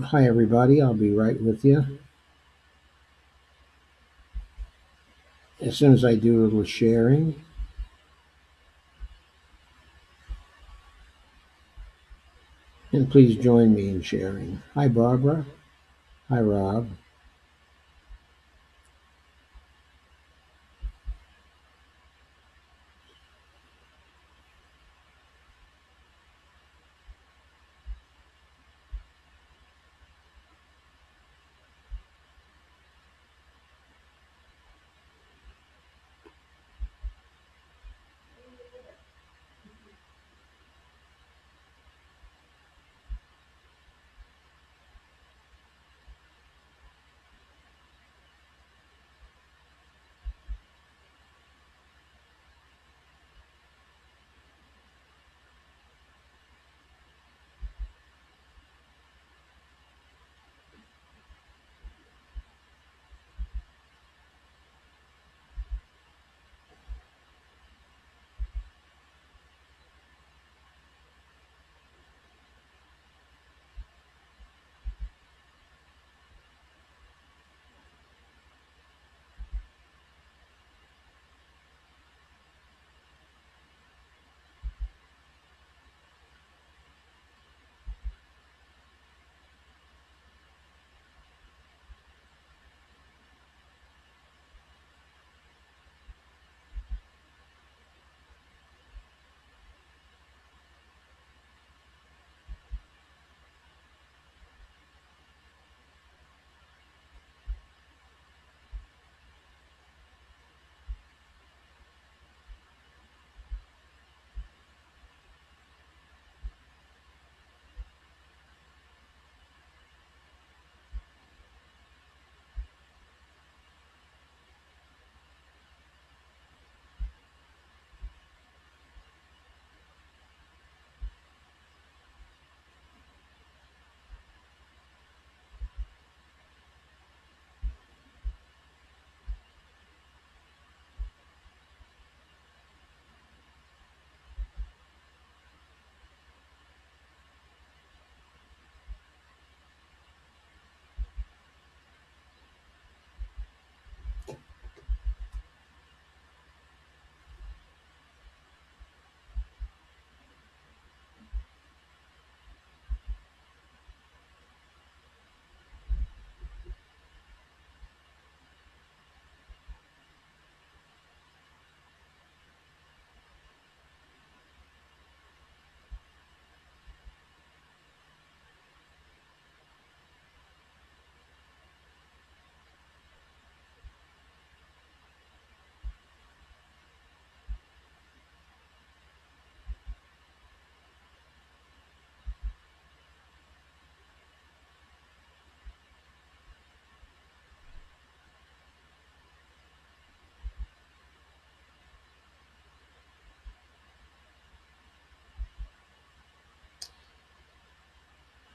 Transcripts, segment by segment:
Hi, everybody. I'll be right with you. As soon as I do a little sharing, and please join me in sharing. Hi, Barbara. Hi, Rob.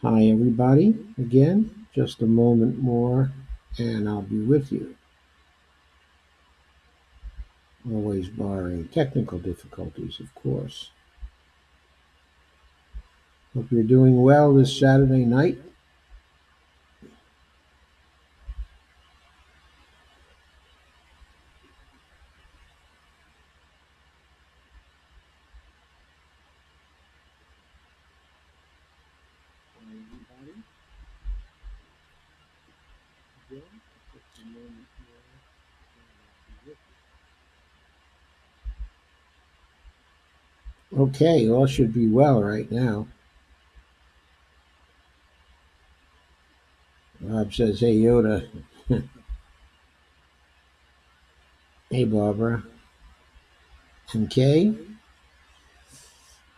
Hi, everybody. Again, just a moment more, and I'll be with you. Always barring technical difficulties, of course. Hope you're doing well this Saturday night. Hi, everybody. Again, just a moment more, and I'll be with you. Okay, all should be well right now. Rob says, "Hey, Yoda." Hey, Barbara. And Kay,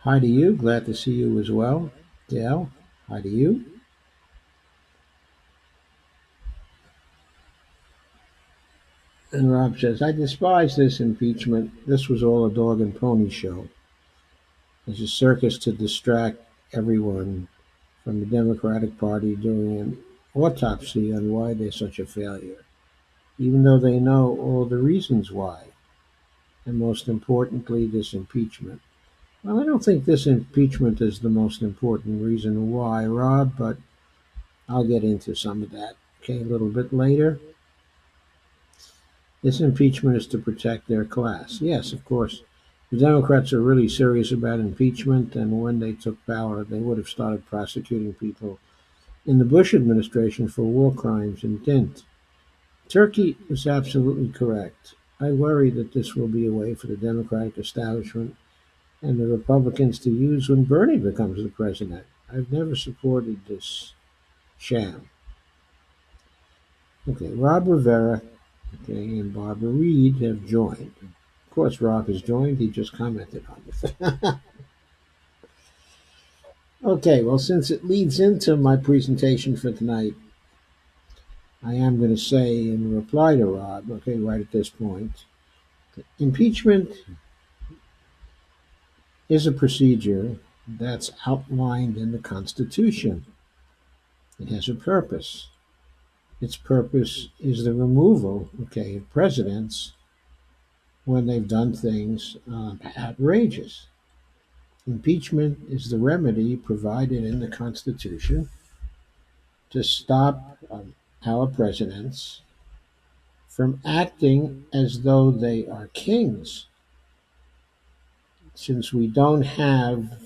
hi to you. Glad to see you as well. Dale, hi to you. And Rob says, I despise this impeachment. This was all a dog and pony show. It's a circus to distract everyone from the Democratic Party doing an autopsy on why they're such a failure, even though they know all the reasons why, and most importantly, this impeachment. Well, I don't think this impeachment is the most important reason why, Rob, but I'll get into some of that, okay, a little bit later. This impeachment is to protect their class. Yes, of course. The Democrats are really serious about impeachment, and when they took power, they would have started prosecuting people in the Bush administration for war crimes and didn't. Turkey was absolutely correct. I worry that this will be a way for the Democratic establishment and the Republicans to use when Bernie becomes the president. I've never supported this sham. Okay, Rob Rivera, okay, and Barbara Reed have joined. Of course, Rob has joined. He just commented on it. Okay, well, since it leads into my presentation for tonight, I am going to say in reply to Rob, okay, right at this point, impeachment is a procedure that's outlined in the Constitution. It has a purpose. Its purpose is the removal, okay, of presidents when they've done things outrageous. Impeachment is the remedy provided in the Constitution to stop our presidents from acting as though they are kings. Since we don't have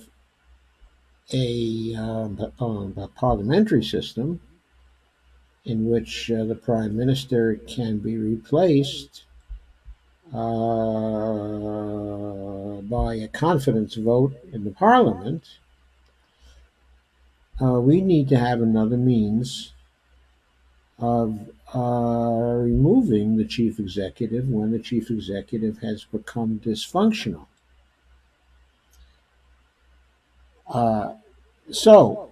a parliamentary system in which the prime minister can be replaced by a confidence vote in the parliament, we need to have another means of removing the chief executive when the chief executive has become dysfunctional. Uh, so,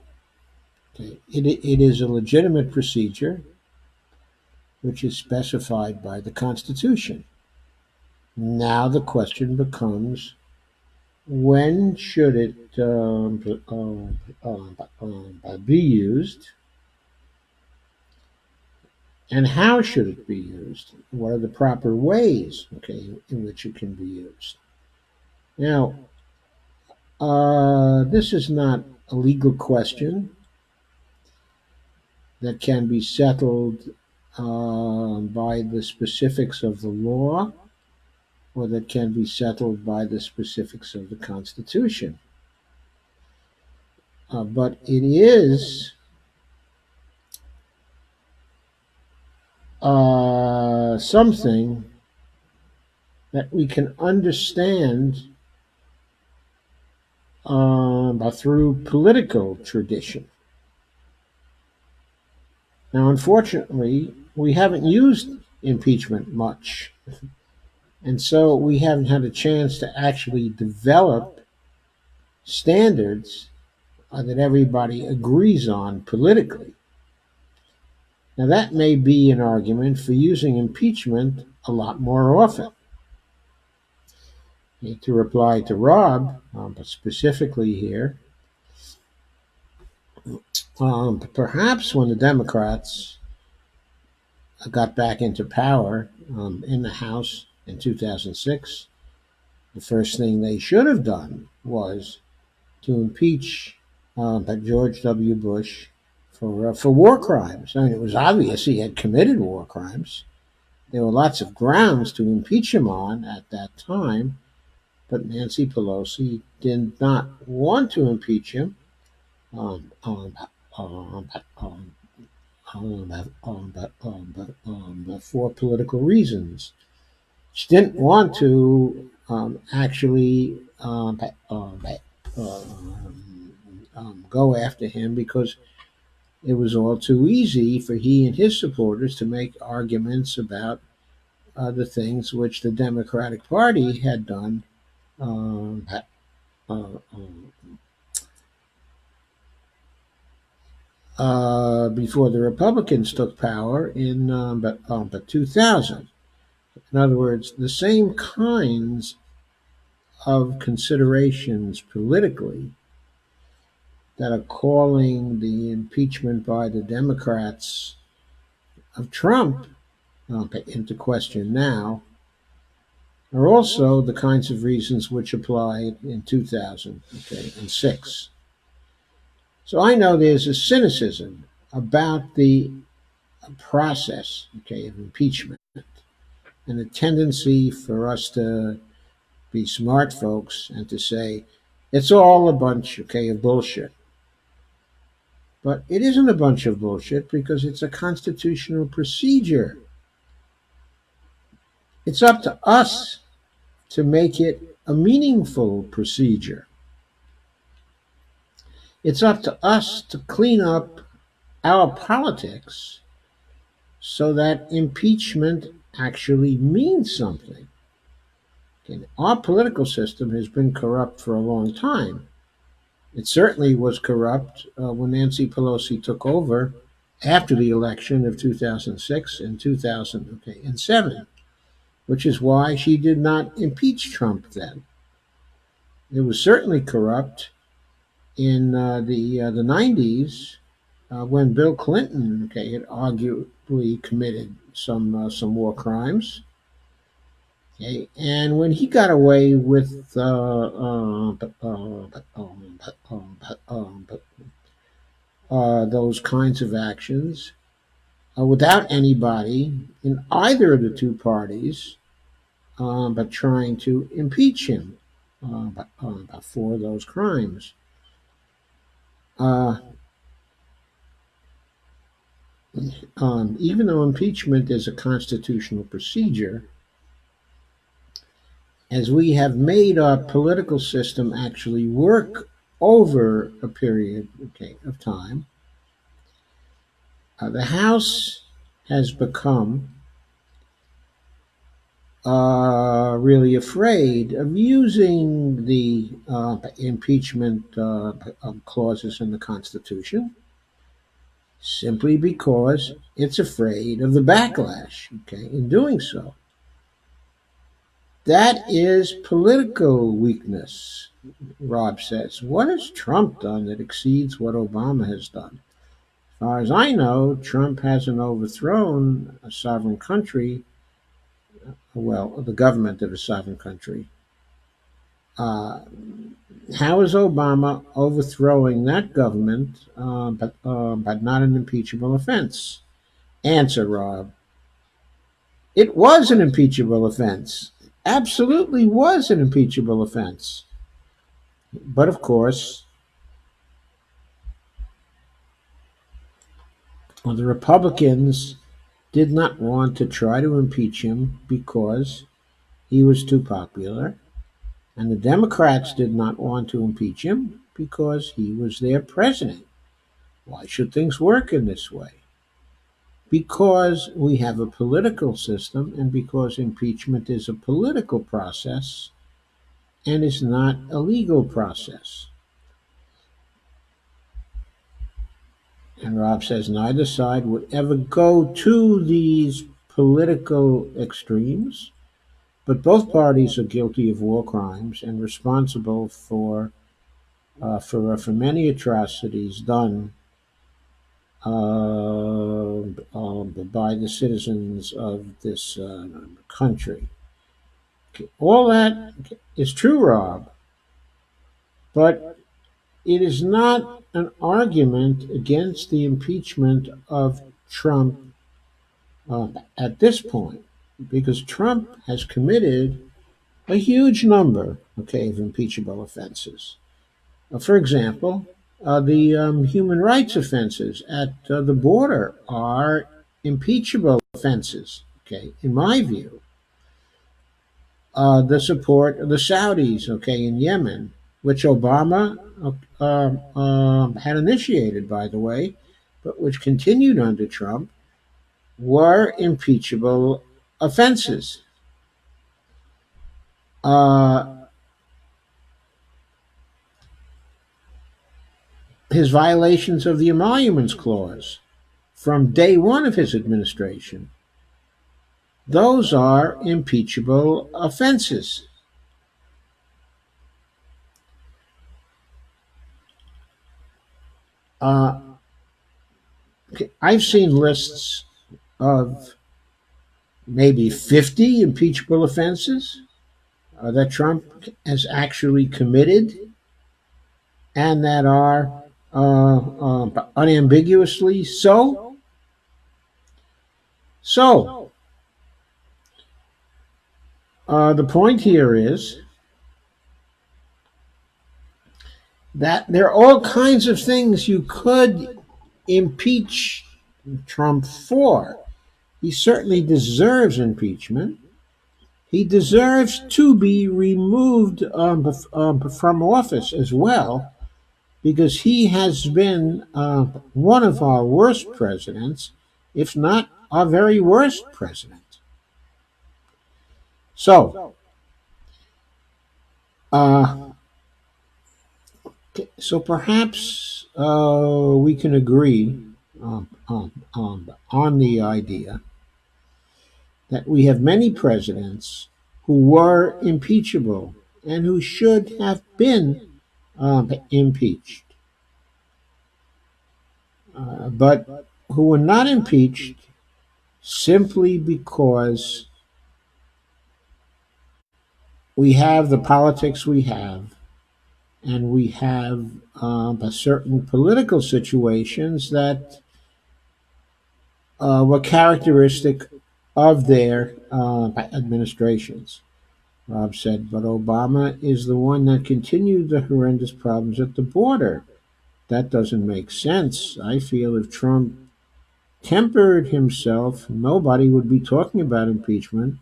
okay, it is a legitimate procedure which is specified by the Constitution. Now the question becomes, when should it be used, and how should it be used? What are the proper ways, okay, in which it can be used? Now, this is not a legal question that can be settled by the specifics of the law, or that can be settled by the specifics of the Constitution. But it is something that we can understand through political tradition. Now, unfortunately, we haven't used impeachment much, and so we haven't had a chance to actually develop standards that everybody agrees on politically. Now, that may be an argument for using impeachment a lot more often. To reply to Rob, but specifically here, perhaps when the Democrats got back into power in the House in 2006, the first thing they should have done was to impeach George W. Bush for war crimes. I mean, it was obvious he had committed war crimes. There were lots of grounds to impeach him on at that time, but Nancy Pelosi did not want to impeach him um, um, um, um, for political reasons. She didn't want to actually go after him because it was all too easy for he and his supporters to make arguments about the things which the Democratic Party had done um, um, before the Republicans took power in 2000. In other words, the same kinds of considerations politically that are calling the impeachment by the Democrats of Trump into question now are also the kinds of reasons which applied in 2000, okay, and 6. So I know there's a cynicism about the process, okay, of impeachment and the tendency for us to be smart folks and to say it's all a bunch, okay, of bullshit. But it isn't a bunch of bullshit because it's a constitutional procedure. It's up to us to make it a meaningful procedure. It's up to us to clean up our politics so that impeachment actually means something. Okay, our political system has been corrupt for a long time. It certainly was corrupt when Nancy Pelosi took over after the election of 2006 and 2007, which is why she did not impeach Trump then. It was certainly corrupt in the 90s when Bill Clinton, okay, had arguably committed some war crimes. Okay, and when he got away with those kinds of actions without anybody in either of the two parties but trying to impeach him for those crimes. Uh, Even though impeachment is a constitutional procedure, as we have made our political system actually work over a period, okay, of time, the House has become really afraid of using the impeachment clauses in the Constitution simply because it's afraid of the backlash, okay, in doing so. That is political weakness, Rob says. What has Trump done that exceeds what Obama has done? As far as I know, Trump hasn't overthrown a sovereign country, well, the government of a sovereign country. Uh, how is Obama overthrowing that government, but not an impeachable offense? Answer, Rob. It was an impeachable offense. Absolutely was an impeachable offense. But of course, the Republicans did not want to try to impeach him because he was too popular, and the Democrats did not want to impeach him because he was their president. Why should things work in this way? Because we have a political system and because impeachment is a political process and is not a legal process. And Rob says neither side would ever go to these political extremes, but both parties are guilty of war crimes and responsible for many atrocities done by the citizens of this country. Okay, all that is true, Rob, but it is not an argument against the impeachment of Trump at this point, because Trump has committed a huge number, okay, of impeachable offenses. For example, the human rights offenses at the border are impeachable offenses, okay, in my view. The support of the Saudis, okay, in Yemen, which Obama had initiated, by the way, but which continued under Trump, were impeachable offenses. Uh, his violations of the Emoluments Clause from day one of his administration, those are impeachable offenses. Uh, I've seen lists of maybe 50 impeachable offenses that Trump has actually committed and that are unambiguously so. So, the point here is that there are all kinds of things you could impeach Trump for. He certainly deserves impeachment. He deserves to be removed from office as well, because he has been one of our worst presidents, if not our very worst president. So, uh, so perhaps we can agree on the idea that we have many presidents who were impeachable and who should have been impeached, but who were not impeached simply because we have the politics we have, and we have certain political situations that were characteristic of their administrations. Rob said, but Obama is the one that continued the horrendous problems at the border. That doesn't make sense. I feel if Trump tempered himself, nobody would be talking about impeachment,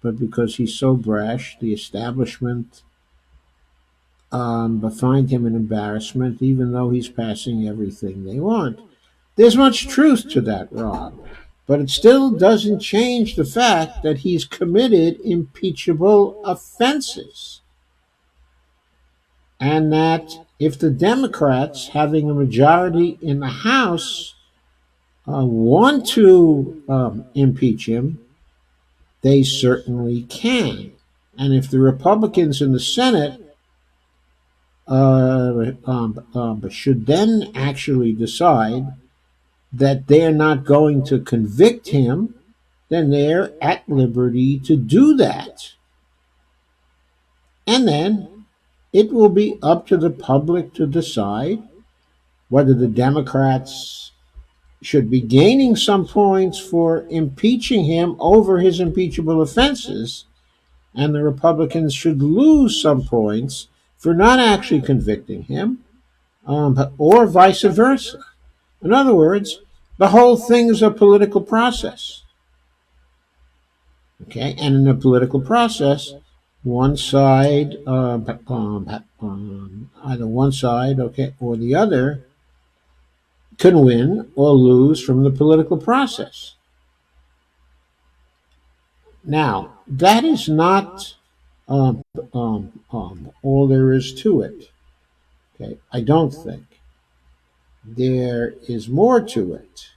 but because he's so brash, the establishment but find him an embarrassment, even though he's passing everything they want. There's much truth to that, Rob, but it still doesn't change the fact that he's committed impeachable offenses. And that if the Democrats, having a majority in the House, want to impeach him, they certainly can. And if the Republicans in the Senate should then actually decide that they're not going to convict him, then they're at liberty to do that. And then it will be up to the public to decide whether the Democrats should be gaining some points for impeaching him over his impeachable offenses, and the Republicans should lose some points for not actually convicting him, or vice versa. In other words, the whole thing is a political process. Okay, and in a political process, one side, either one side, okay, or the other, can win or lose from the political process. Now, that is not all there is to it. Okay, I don't think there is more to it,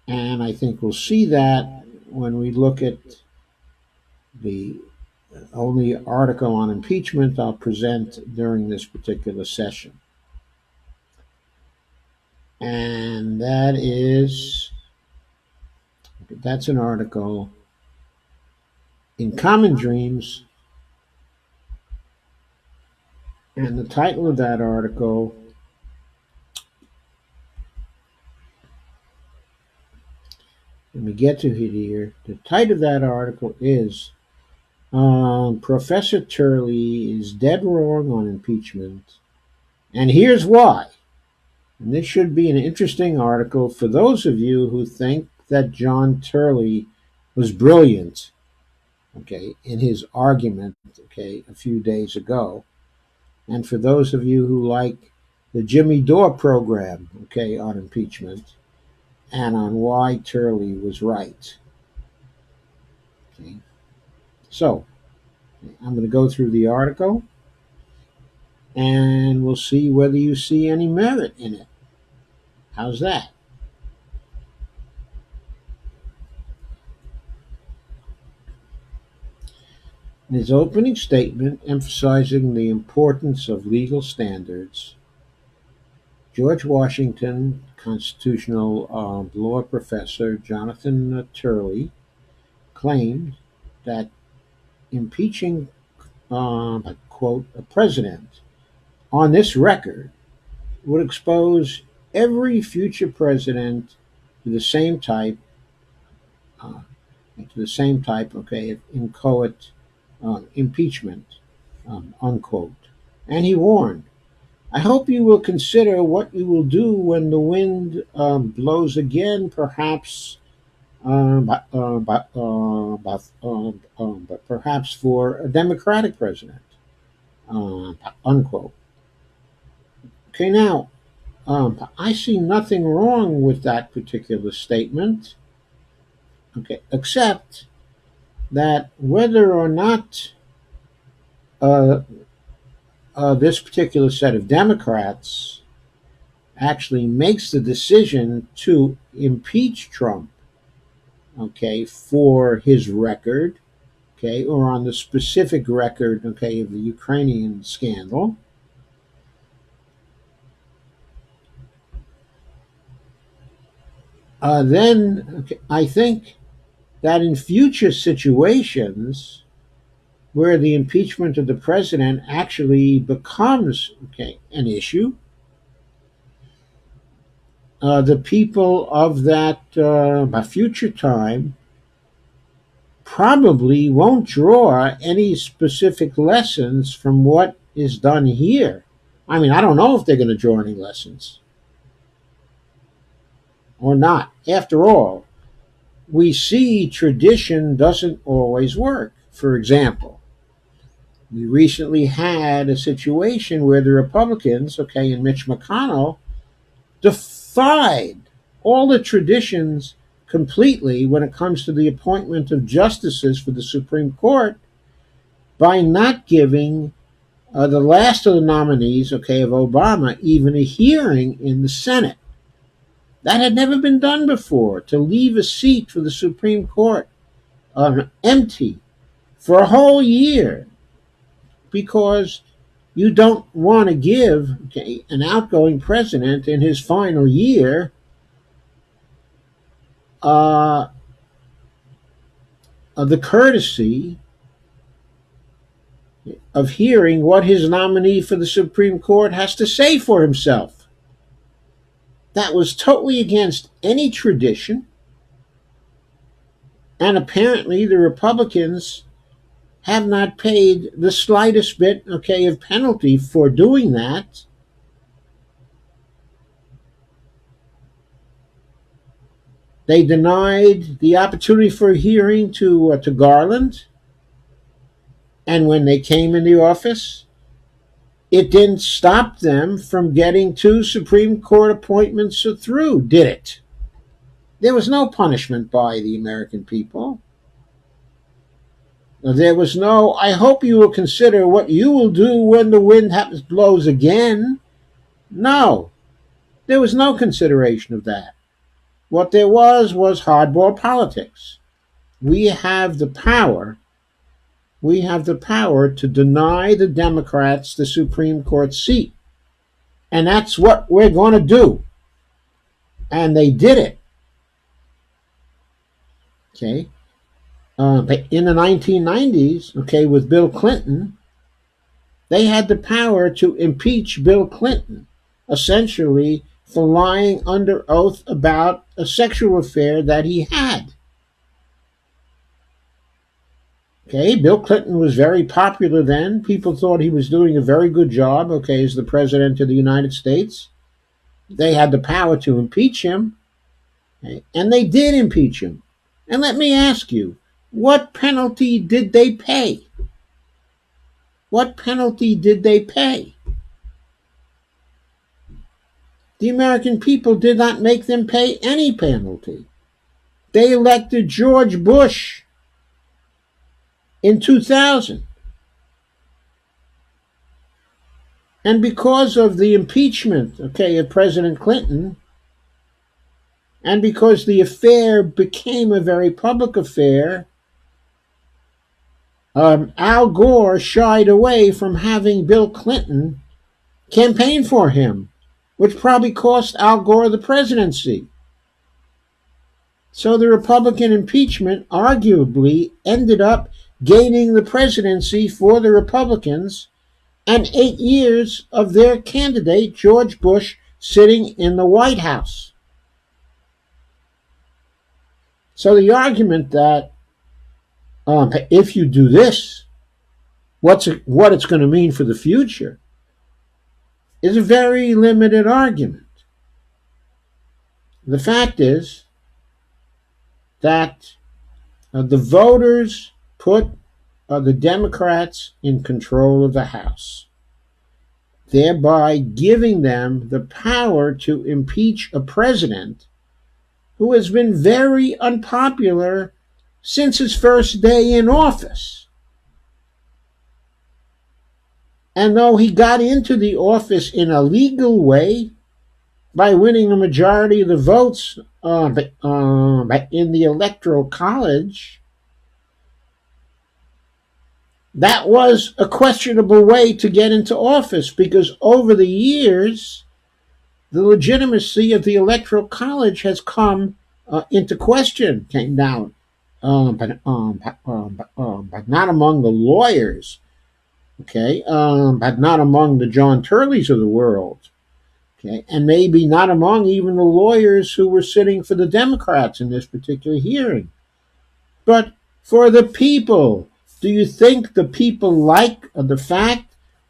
and I think we'll see that when we look at the only article on impeachment I'll present during this particular session. And that's an article in Common Dreams. And the title of that article, let me get to it here. The title of that article is Professor Turley is dead wrong on impeachment. And here's why. And this should be an interesting article for those of you who think that John Turley was brilliant, okay, in his argument, okay, a few days ago. And for those of you who like the Jimmy Dore program, okay, on impeachment and on why Turley was right. Okay. So, I'm going to go through the article and we'll see whether you see any merit in it. How's that? In his opening statement emphasizing the importance of legal standards, George Washington constitutional law professor Jonathan Turley claimed that impeaching, quote, a president on this record would expose every future president to the same type, uh, okay, of inchoate impeachment, unquote. And he warned, I hope you will consider what you will do when the wind blows again, perhaps, but perhaps for a Democratic president, unquote. Okay, now, I see nothing wrong with that particular statement, okay, except that whether or not uh, this particular set of Democrats actually makes the decision to impeach Trump, okay, for his record, okay, or on the specific record, okay, of the Ukrainian scandal, then okay, I think that in future situations where the impeachment of the president actually becomes, okay, an issue, the people of that future time probably won't draw any specific lessons from what is done here. I mean, I don't know if they're going to draw any lessons or not. After all, we see tradition doesn't always work. For example, we recently had a situation where the Republicans, okay, and Mitch McConnell defied all the traditions completely when it comes to the appointment of justices for the Supreme Court by not giving the last of the nominees, okay, of Obama, even a hearing in the Senate. That had never been done before, to leave a seat for the Supreme Court empty for a whole year because you don't want to give, okay, an outgoing president in his final year uh, the courtesy of hearing what his nominee for the Supreme Court has to say for himself. That was totally against any tradition, and apparently the Republicans have not paid the slightest bit, okay, of penalty for doing that. They denied the opportunity for a hearing to Garland, and when they came in the office, it didn't stop them from getting two Supreme Court appointments through, did it? There was no punishment by the American people. There was no, I hope you will consider what you will do when the wind blows again. No, there was no consideration of that. What there was hardball politics. We have the power. We have the power to deny the Democrats the Supreme Court seat. And that's what we're going to do. And they did it. Okay. In the 1990s, okay, with Bill Clinton, they had the power to impeach Bill Clinton, essentially for lying under oath about a sexual affair that he had. Okay, Bill Clinton was very popular then. People thought he was doing a very good job, okay, as the president of the United States. They had the power to impeach him, okay, and they did impeach him. And let me ask you, what penalty did they pay? What penalty did they pay? The American people did not make them pay any penalty. They elected George Bush in 2000. And because of the impeachment, okay, of President Clinton, and because the affair became a very public affair, Al Gore shied away from having Bill Clinton campaign for him, which probably cost Al Gore the presidency. So the Republican impeachment arguably ended up gaining the presidency for the Republicans and 8 years of their candidate, George Bush, sitting in the White House. So the argument that if you do this, what it's going to mean for the future is a very limited argument. The fact is that the voters put the Democrats in control of the House, thereby giving them the power to impeach a president who has been very unpopular since his first day in office. And though he got into the office in a legal way by winning a majority of the votes in the Electoral College, that was a questionable way to get into office, because over the years, the legitimacy of the Electoral College has come into question. Now, but not among the lawyers, okay, but not among the John Turleys of the world, okay, and maybe not among even the lawyers who were sitting for the Democrats in this particular hearing. But for the people, do you think the people like the fact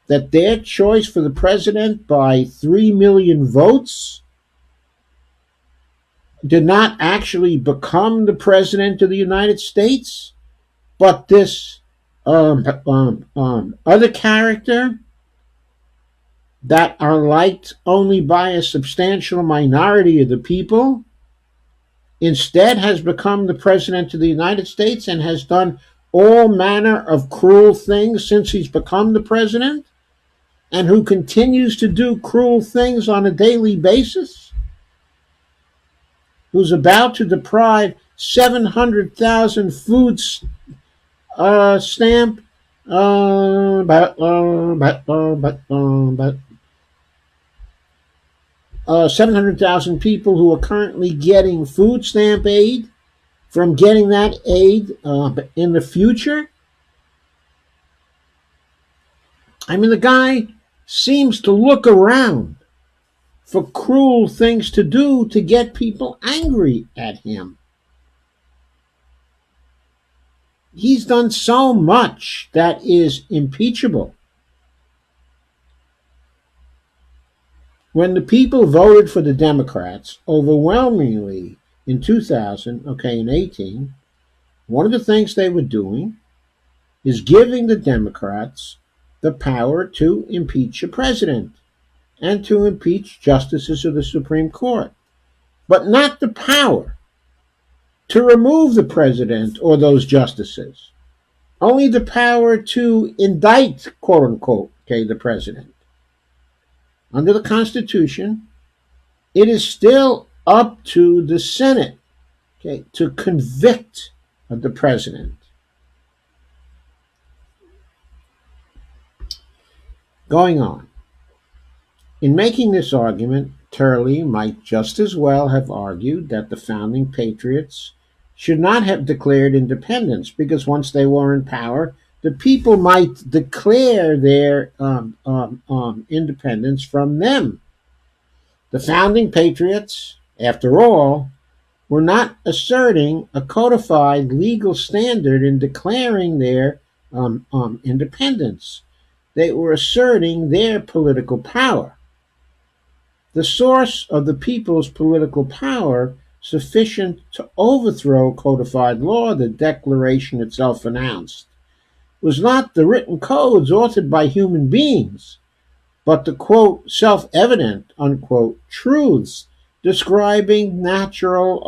that their choice for the president by 3 million votes did not actually become the president of the United States, but this other character that are liked only by a substantial minority of the people instead has become the president of the United States and has done all manner of cruel things since he's become the president, and who continues to do cruel things on a daily basis, who's about to deprive 700,000 food stamp, but 700,000 people who are currently getting food stamp aid from getting that aid in the future. I mean, the guy seems to look around for cruel things to do to get people angry at him. He's done so much that is impeachable. When the people voted for the Democrats overwhelmingly in 2018, one of the things they were doing is giving the Democrats the power to impeach a president and to impeach justices of the Supreme Court, but not the power to remove the president or those justices, only the power to indict, quote unquote, okay, the president. Under the Constitution, it is still up to the Senate, okay, to convict the president. Going on. In making this argument, Turley might just as well have argued that the founding patriots should not have declared independence, because once they were in power, the people might declare their independence from them. The founding patriots, after all, were not asserting a codified legal standard in declaring their independence. They were asserting their political power. The source of the people's political power sufficient to overthrow codified law, the Declaration itself announced, was not the written codes authored by human beings, but the, quote, self-evident, unquote, truths describing natural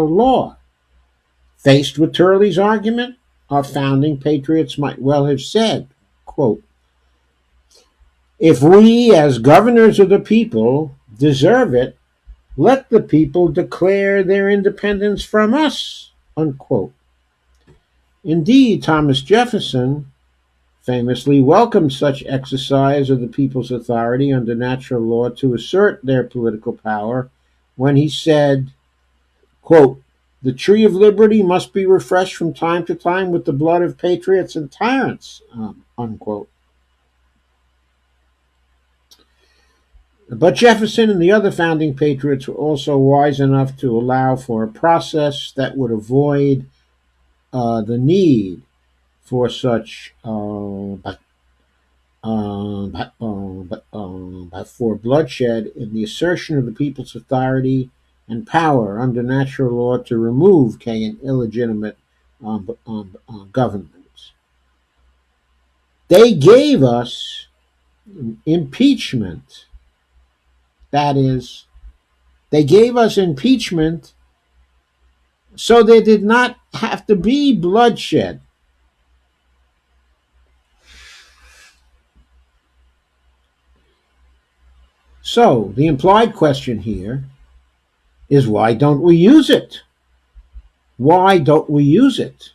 law. Faced with Turley's argument, our founding patriots might well have said, quote, if we, as governors of the people, deserve it, let the people declare their independence from us, unquote. Indeed, Thomas Jefferson famously welcomed such exercise of the people's authority under natural law to assert their political power when he said, quote, the tree of liberty must be refreshed from time to time with the blood of patriots and tyrants, unquote. But Jefferson and the other founding patriots were also wise enough to allow for a process that would avoid the need for such but for bloodshed in the assertion of the people's authority and power under natural law to remove an illegitimate government. They gave us impeachment. That is, they gave us impeachment so there did not have to be bloodshed. So the implied question here is, why don't we use it? Why don't we use it?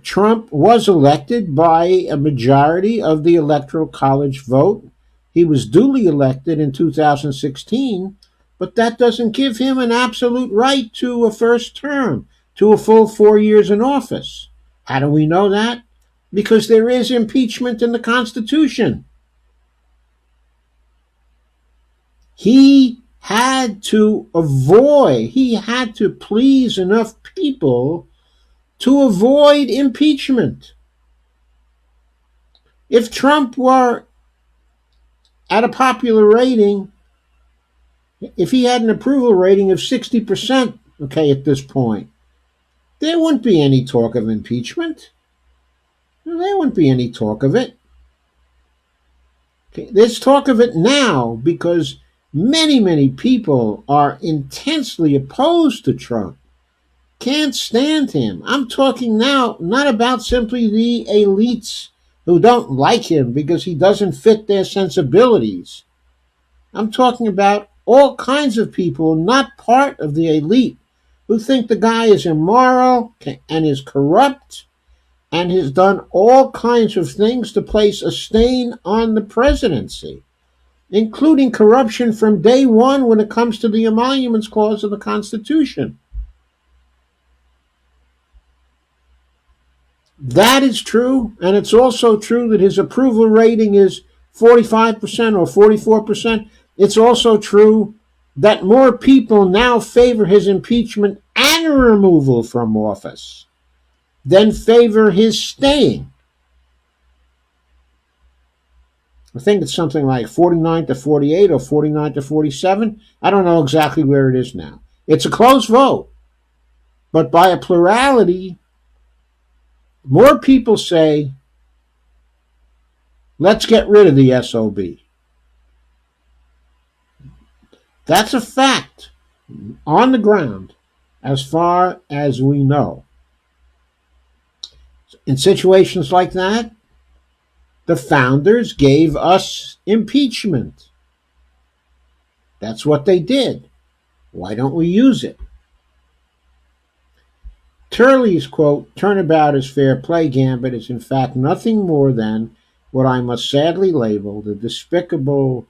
Trump was elected by a majority of the Electoral College vote. He was duly elected in 2016, but that doesn't give him an absolute right to a first term, to a full 4 years in office. How do we know that? Because there is impeachment in the Constitution. He had to please enough people to avoid impeachment. If Trump were at a popular rating, if he had an approval rating of 60%, okay, at this point, there wouldn't be any talk of impeachment. There wouldn't be any talk of it. Okay, there's talk of it now because many people are intensely opposed to Trump. Can't stand him. I'm talking now not about simply the elites who don't like him because he doesn't fit their sensibilities. I'm talking about all kinds of people not part of the elite who think the guy is immoral and is corrupt and has done all kinds of things to place a stain on the presidency, including corruption from day one when it comes to the emoluments clause of the Constitution. That is true, and it's also true that his approval rating is 45% or 44%. It's also true that more people now favor his impeachment and removal from office than favor his staying. I think it's something like 49 to 48 or 49 to 47. I don't know exactly where it is now. It's a close vote, but by a plurality, more people say, let's get rid of the SOB. That's a fact on the ground as far as we know. In situations like that, the founders gave us impeachment. That's what they did. Why don't we use it? Turley's quote, "Turnabout is fair play gambit," is in fact nothing more than what I must sadly label the despicable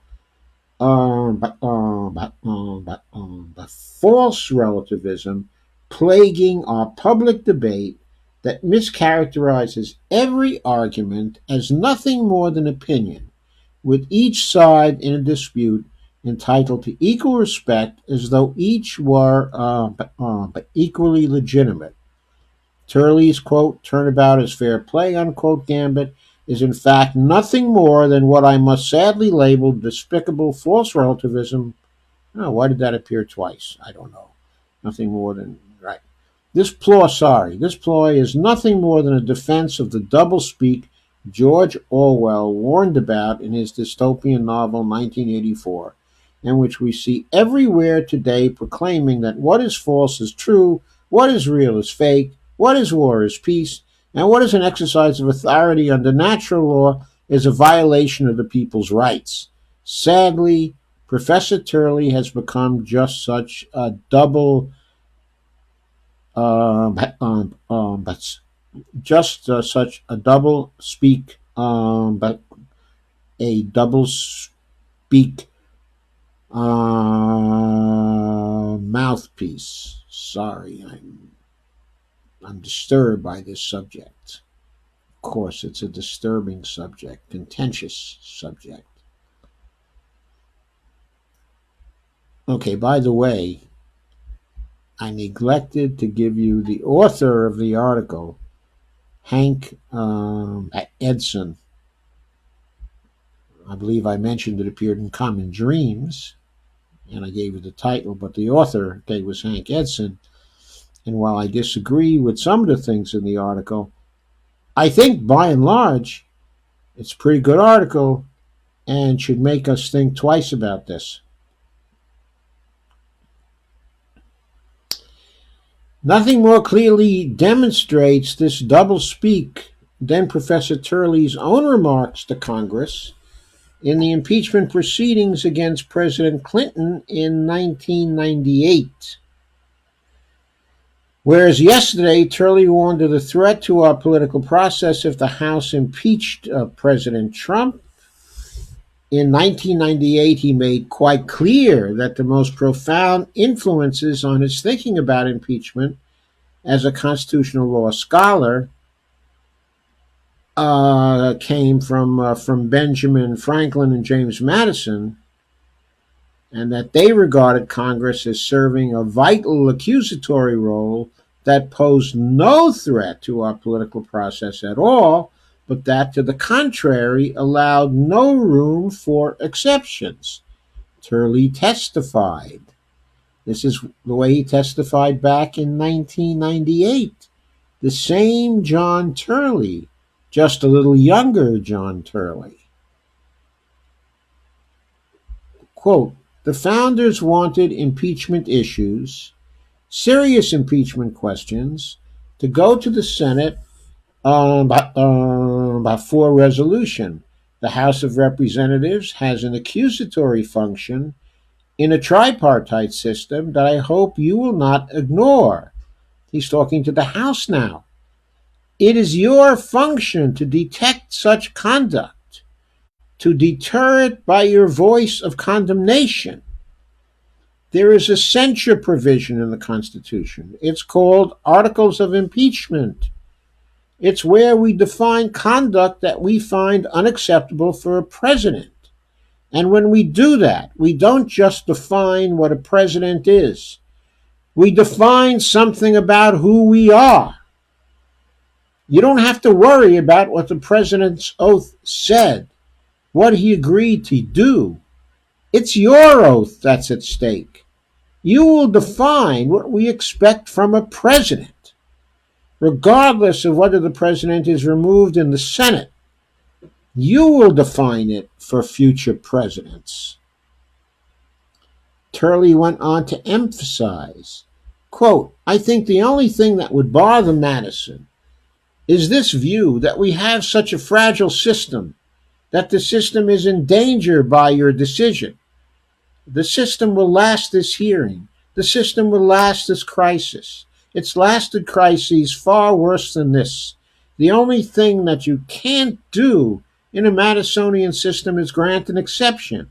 but false relativism plaguing our public debate that mischaracterizes every argument as nothing more than opinion, with each side in a dispute entitled to equal respect as though each were but equally legitimate. Turley's quote, "Turnabout is fair play," unquote, gambit is in fact nothing more than what I must sadly label despicable false relativism. Oh, why did that appear twice? I don't know. Nothing more than right. This ploy is nothing more than a defense of the doublespeak George Orwell warned about in his dystopian novel 1984, in which we see everywhere today proclaiming that what is false is true, what is real is fake, what is war is peace, and what is an exercise of authority under natural law is a violation of the people's rights. Sadly, Professor Turley has become just such a but just such a double speak, but a double speak mouthpiece. Sorry, I'm disturbed by this subject. Of course, it's a disturbing subject, contentious subject. Okay, by the way, I neglected to give you the author of the article, Hank Edson. I believe I mentioned it appeared in Common Dreams, and I gave you the title, but the author was Hank Edson. And while I disagree with some of the things in the article, I think by and large it's a pretty good article and should make us think twice about this. Nothing more clearly demonstrates this doublespeak than Professor Turley's own remarks to Congress in the impeachment proceedings against President Clinton in 1998. Whereas yesterday, Turley warned of the threat to our political process if the House impeached President Trump, in 1998 he made quite clear that the most profound influences on his thinking about impeachment as a constitutional law scholar came from Benjamin Franklin and James Madison, and that they regarded Congress as serving a vital accusatory role that posed no threat to our political process at all, but that, to the contrary, allowed no room for exceptions. Turley testified. This is the way he testified back in 1998. The same John Turley, just a little younger John Turley. Quote, the founders wanted impeachment issues, serious impeachment questions, to go to the Senate for resolution. The House of Representatives has an accusatory function in a tripartite system that I hope you will not ignore. He's talking to the House now. It is your function to detect such conduct, to deter it by your voice of condemnation. There is a censure provision in the Constitution. It's called Articles of Impeachment. It's where we define conduct that we find unacceptable for a president. And when we do that, we don't just define what a president is. We define something about who we are. You don't have to worry about what the president's oath said, what he agreed to do. It's your oath that's at stake. You will define what we expect from a president, regardless of whether the president is removed in the Senate. You will define it for future presidents. Turley went on to emphasize, quote, I think the only thing that would bother Madison is this view that we have such a fragile system, that the system is in danger by your decision. The system will last this hearing. The system will last this crisis. It's lasted crises far worse than this. The only thing that you can't do in a Madisonian system is grant an exception.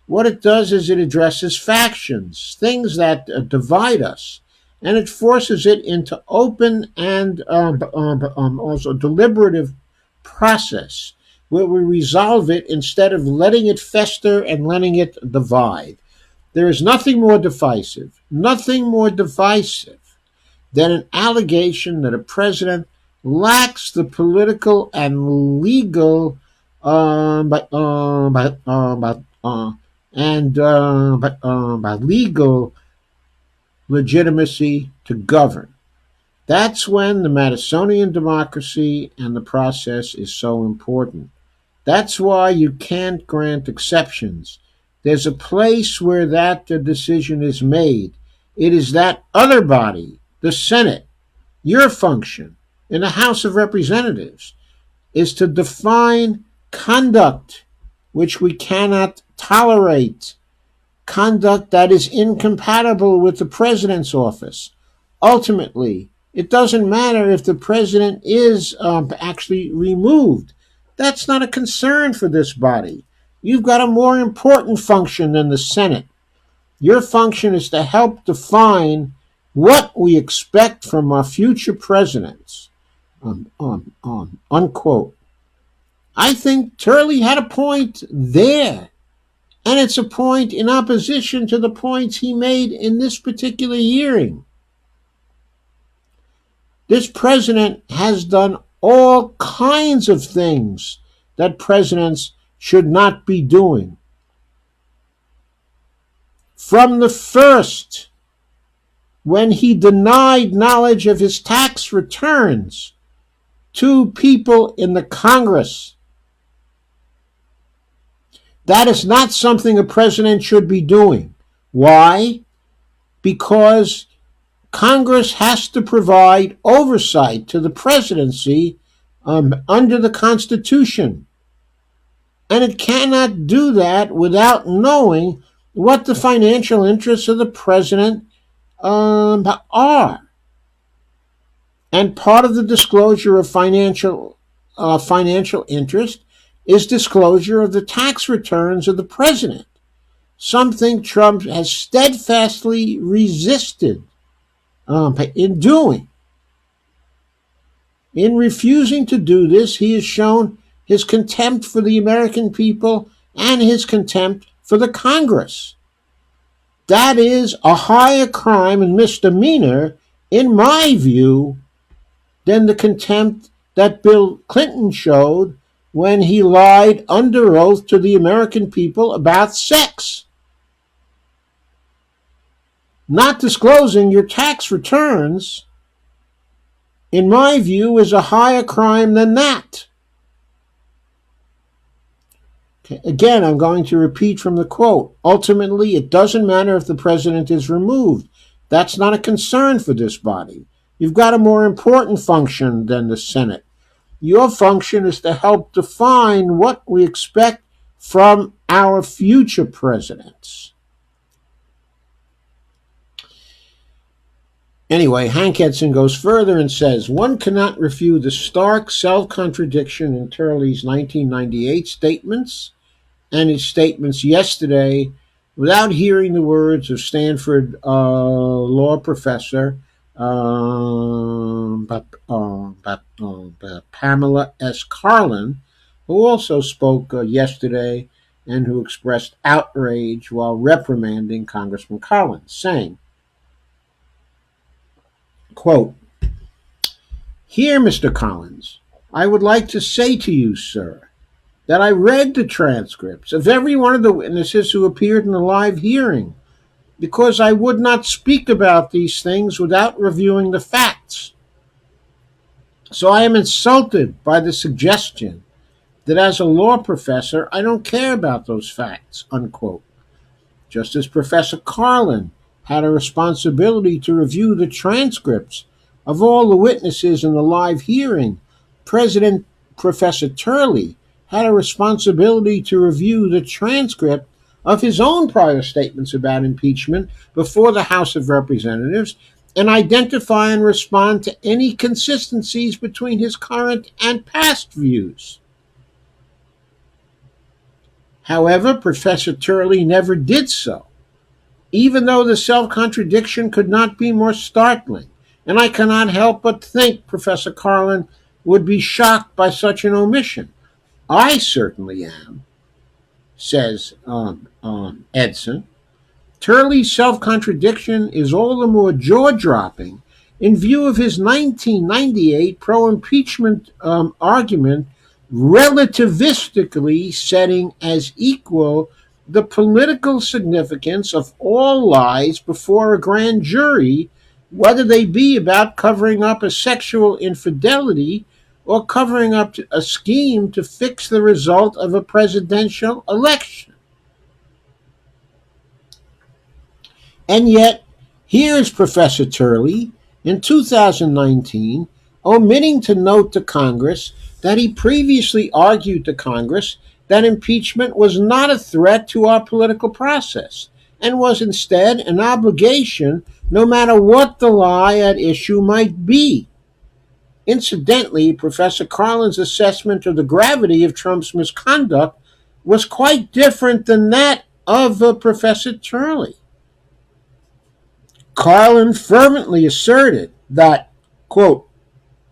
What it does is it addresses factions, things that divide us, and it forces it into open and also deliberative process where we resolve it instead of letting it fester and letting it divide. There is nothing more divisive than an allegation that a president lacks the political and legal by legal legitimacy to govern. That's when the Madisonian democracy and the process is so important. That's why you can't grant exceptions. There's a place where that decision is made. It is that other body, the Senate. Your function in the House of Representatives is to define conduct which we cannot tolerate, conduct that is incompatible with the president's office. Ultimately, it doesn't matter if the president is actually removed. That's not a concern for this body. You've got a more important function than the Senate. Your function is to help define what we expect from our future presidents. Unquote. I think Turley had a point there. And it's a point in opposition to the points he made in this particular hearing. This president has done all kinds of things that presidents should not be doing. From the first, when he denied knowledge of his tax returns to people in the Congress. That is not something a president should be doing. Why? Because Congress has to provide oversight to the presidency under the Constitution. And it cannot do that without knowing what the financial interests of the president are. And part of the disclosure of financial interest is disclosure of the tax returns of the president, something Trump has steadfastly resisted in doing. In refusing to do this, he has shown his contempt for the American people and his contempt for the Congress. That is a higher crime and misdemeanor, in my view, than the contempt that Bill Clinton showed when he lied under oath to the American people about sex. Not disclosing your tax returns, in my view, is a higher crime than that. Okay. Again, I'm going to repeat from the quote. Ultimately, it doesn't matter if the president is removed. That's not a concern for this body. You've got a more important function than the Senate. Your function is to help define what we expect from our future presidents. Anyway, Hank Edson goes further and says, one cannot refute the stark self-contradiction in Turley's 1998 statements and his statements yesterday without hearing the words of Stanford law professor Pamela S. Karlan, who also spoke yesterday and who expressed outrage while reprimanding Congressman Collins, saying, quote, "Here, Mr. Collins, I would like to say to you, sir, that I read the transcripts of every one of the witnesses who appeared in the live hearing, because I would not speak about these things without reviewing the facts. So I am insulted by the suggestion that as a law professor I don't care about those facts," unquote. Just as Professor Karlan had a responsibility to review the transcripts of all the witnesses in the live hearing, Professor Turley had a responsibility to review the transcript of his own prior statements about impeachment before the House of Representatives and identify and respond to any consistencies between his current and past views. However, Professor Turley never did so, even though the self-contradiction could not be more startling, and I cannot help but think Professor Karlan would be shocked by such an omission. I certainly am, says Edson. Turley's self-contradiction is all the more jaw-dropping in view of his 1998 pro-impeachment argument relativistically setting as equal the political significance of all lies before a grand jury, whether they be about covering up a sexual infidelity or covering up a scheme to fix the result of a presidential election. And yet, here is Professor Turley in 2019 omitting to note to Congress that he previously argued to Congress that impeachment was not a threat to our political process and was instead an obligation no matter what the lie at issue might be. Incidentally, Professor Karlan's assessment of the gravity of Trump's misconduct was quite different than that of Professor Turley. Karlan fervently asserted that, quote,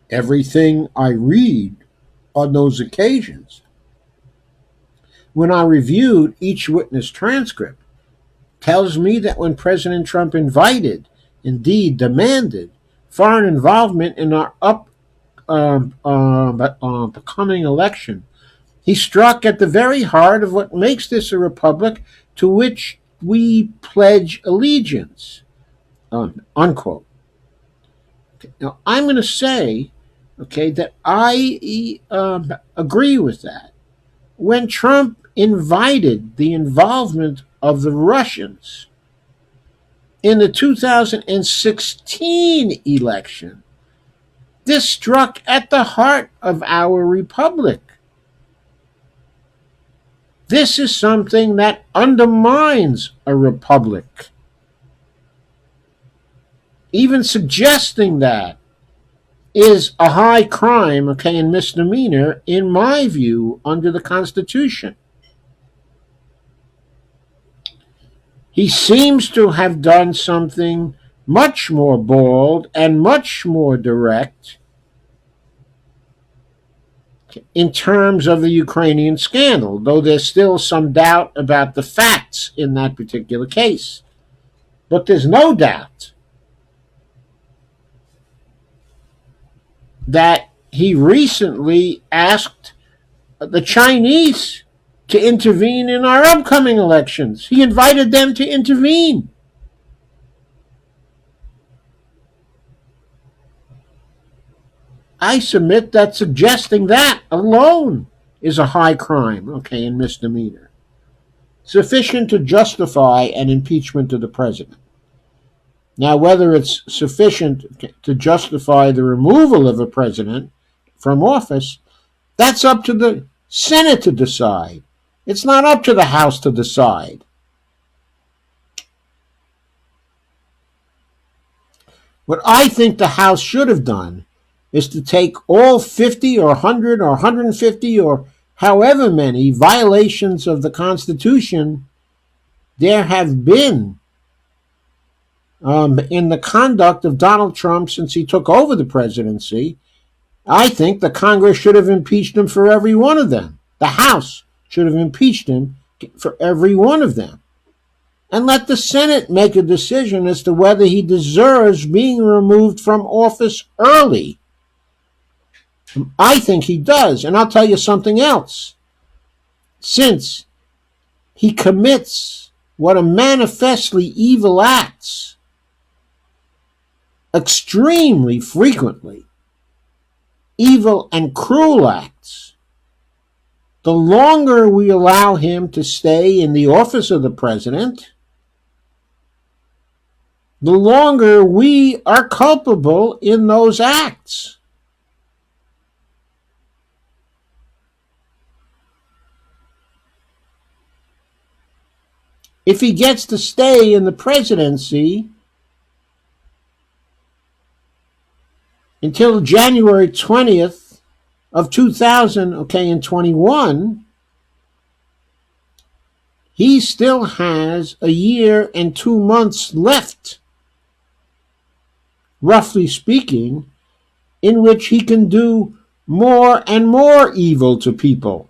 "everything I read on those occasions when I reviewed each witness transcript, tells me that when President Trump invited, indeed demanded, foreign involvement in our upcoming election, he struck at the very heart of what makes this a republic to which we pledge allegiance. Unquote. Now, I'm going to say, that I agree with that. When Trump invited the involvement of the Russians in the 2016 election, this struck at the heart of our republic. This is something that undermines a republic. Even suggesting that is a high crime, and misdemeanor, in my view, under the Constitution. He seems to have done something much more bold and much more direct in terms of the Ukrainian scandal, though there's still some doubt about the facts in that particular case. But there's no doubt that he recently asked the Chinese to intervene in our upcoming elections. He invited them to intervene. I submit that suggesting that alone is a high crime, and misdemeanor, sufficient to justify an impeachment of the president. Now, whether it's sufficient to justify the removal of a president from office, that's up to the Senate to decide. It's not up to the House to decide. What I think the House should have done is to take all 50 or 100 or 150 or however many violations of the Constitution there have been in the conduct of Donald Trump since he took over the presidency. I think the Congress should have impeached him for every one of them. The House should have impeached him for every one of them. And let the Senate make a decision as to whether he deserves being removed from office early. I think he does. And I'll tell you something else. Since he commits what are manifestly evil acts extremely frequently, evil and cruel acts, the longer we allow him to stay in the office of the president, the longer we are culpable in those acts. If he gets to stay in the presidency until January 20th of 2021, he still has a year and 2 months left, roughly speaking, in which he can do more and more evil to people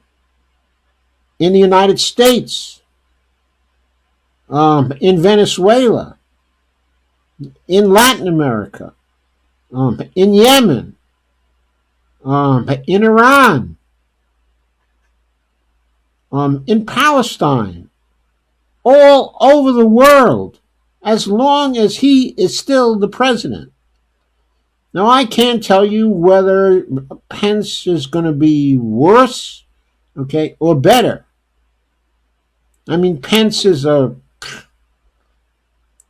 in the United States, in Venezuela, in Latin America, in Yemen, in Iran, in Palestine, all over the world, as long as he is still the president. Now, I can't tell you whether Pence is going to be worse, or better. I mean, Pence is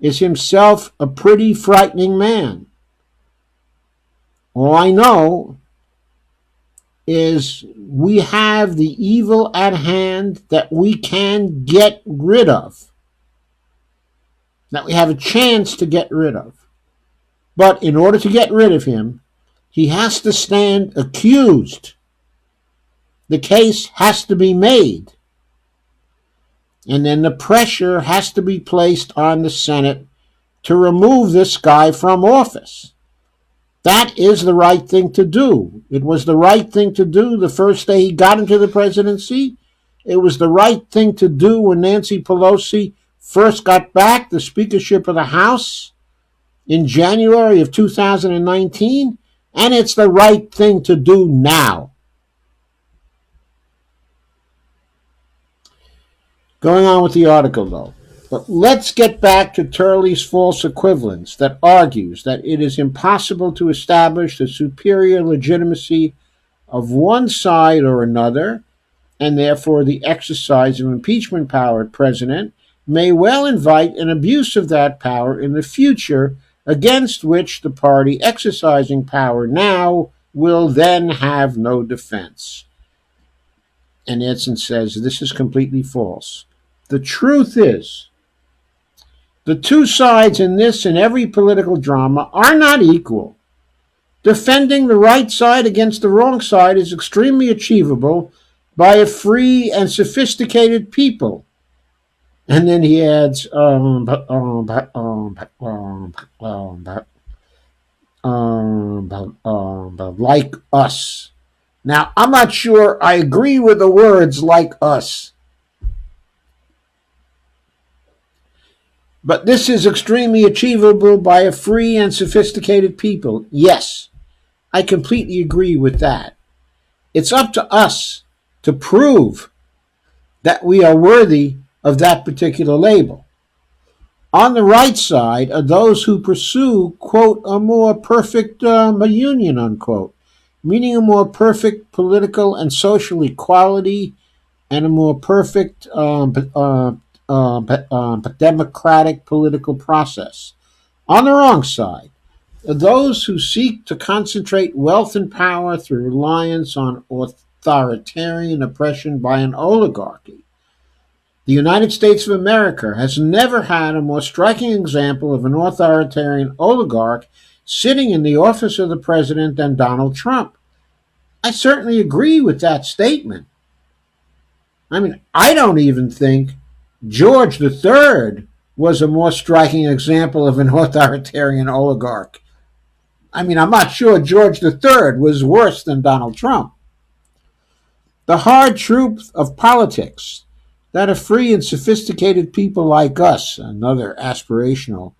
himself a pretty frightening man. All I know is we have the evil at hand that we can get rid of, that we have a chance to get rid of. But in order to get rid of him, he has to stand accused. The case has to be made. And then the pressure has to be placed on the Senate to remove this guy from office. That is the right thing to do. It was the right thing to do the first day he got into the presidency. It was the right thing to do when Nancy Pelosi first got back the speakership of the House in January of 2019, and it's the right thing to do now. Going on with the article, though. But let's get back to Turley's false equivalence that argues that it is impossible to establish the superior legitimacy of one side or another, and therefore the exercise of impeachment power at president may well invite an abuse of that power in the future, against which the party exercising power now will then have no defense. And Edson says this is completely false. The truth is, the two sides in this and every political drama are not equal. Defending the right side against the wrong side is extremely achievable by a free and sophisticated people. And then he adds, like us. Now, I'm not sure I agree with the words like us. But this is extremely achievable by a free and sophisticated people. Yes, I completely agree with that. It's up to us to prove that we are worthy of that particular label. On the right side are those who pursue, quote, a more perfect union, unquote, meaning a more perfect political and social equality and a more perfect democratic political process. On the wrong side are those who seek to concentrate wealth and power through reliance on authoritarian oppression by an oligarchy. The United States of America has never had a more striking example of an authoritarian oligarch sitting in the office of the president than Donald Trump. I certainly agree with that statement. I mean, I don't even think George III was a more striking example of an authoritarian oligarch. I mean, I'm not sure George III was worse than Donald Trump. The hard truth of politics that a free and sophisticated people like us, another aspirational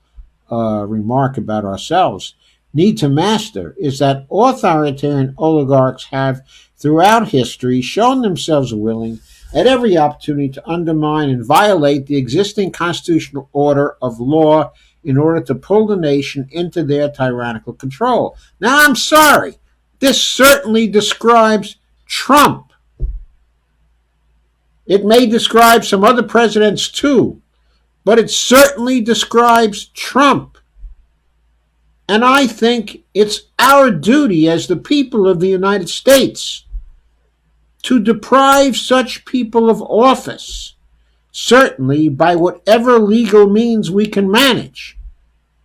remark about ourselves, need to master is that authoritarian oligarchs have, throughout history, shown themselves willing at every opportunity to undermine and violate the existing constitutional order of law in order to pull the nation into their tyrannical control. Now, I'm sorry, this certainly describes Trump. It may describe some other presidents too, but it certainly describes Trump. And I think it's our duty as the people of the United States to deprive such people of office, certainly by whatever legal means we can manage.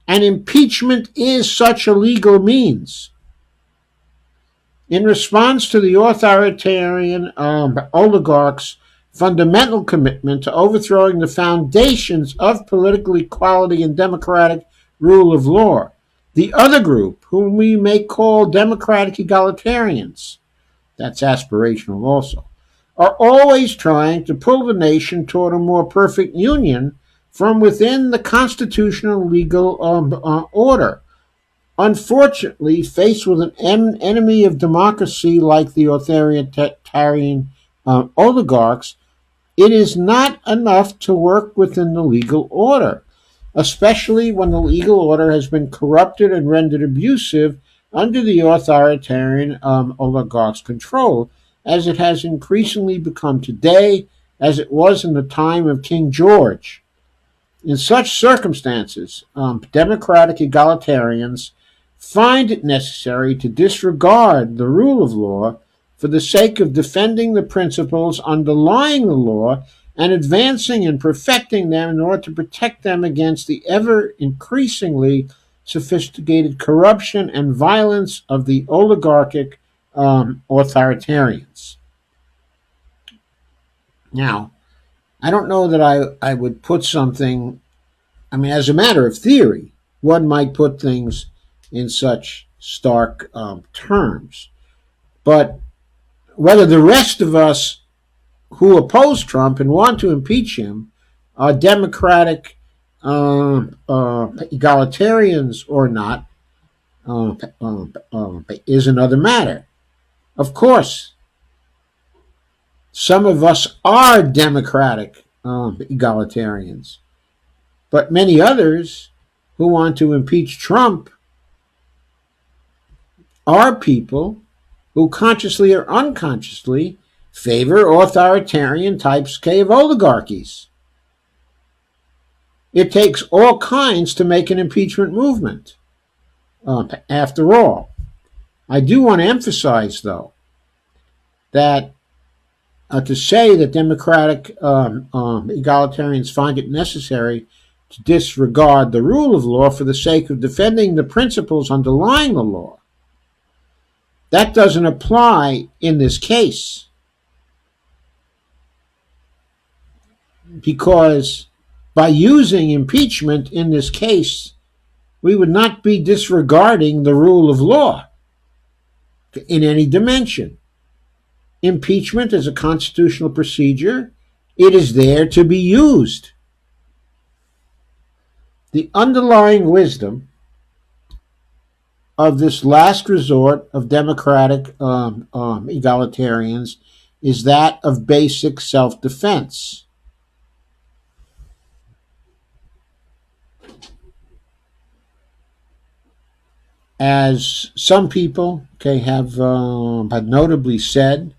And impeachment is such a legal means. In response to the authoritarian oligarchs' fundamental commitment to overthrowing the foundations of political equality and democratic rule of law, the other group, whom we may call democratic egalitarians, that's aspirational also, are always trying to pull the nation toward a more perfect union from within the constitutional legal order. Unfortunately, faced with an enemy of democracy like the authoritarian oligarchs, it is not enough to work within the legal order, especially when the legal order has been corrupted and rendered abusive under the authoritarian oligarchs' control, as it has increasingly become today, as it was in the time of King George. In such circumstances, democratic egalitarians find it necessary to disregard the rule of law for the sake of defending the principles underlying the law and advancing and perfecting them in order to protect them against the ever increasingly sophisticated corruption and violence of the oligarchic authoritarians. Now, I don't know that I would put something, I mean, as a matter of theory, one might put things in such stark terms. But whether the rest of us who oppose Trump and want to impeach him are Democratic egalitarians or not is another matter. Of course, some of us are Democratic egalitarians, but many others who want to impeach Trump are people who consciously or unconsciously favor authoritarian types of oligarchies. It takes all kinds to make an impeachment movement. After all, I do want to emphasize, though, that to say that Democratic egalitarians find it necessary to disregard the rule of law for the sake of defending the principles underlying the law, that doesn't apply in this case. Because by using impeachment in this case, we would not be disregarding the rule of law in any dimension. Impeachment is a constitutional procedure. It is there to be used. The underlying wisdom of this last resort of Democratic egalitarians is that of basic self-defense. As some people have notably said,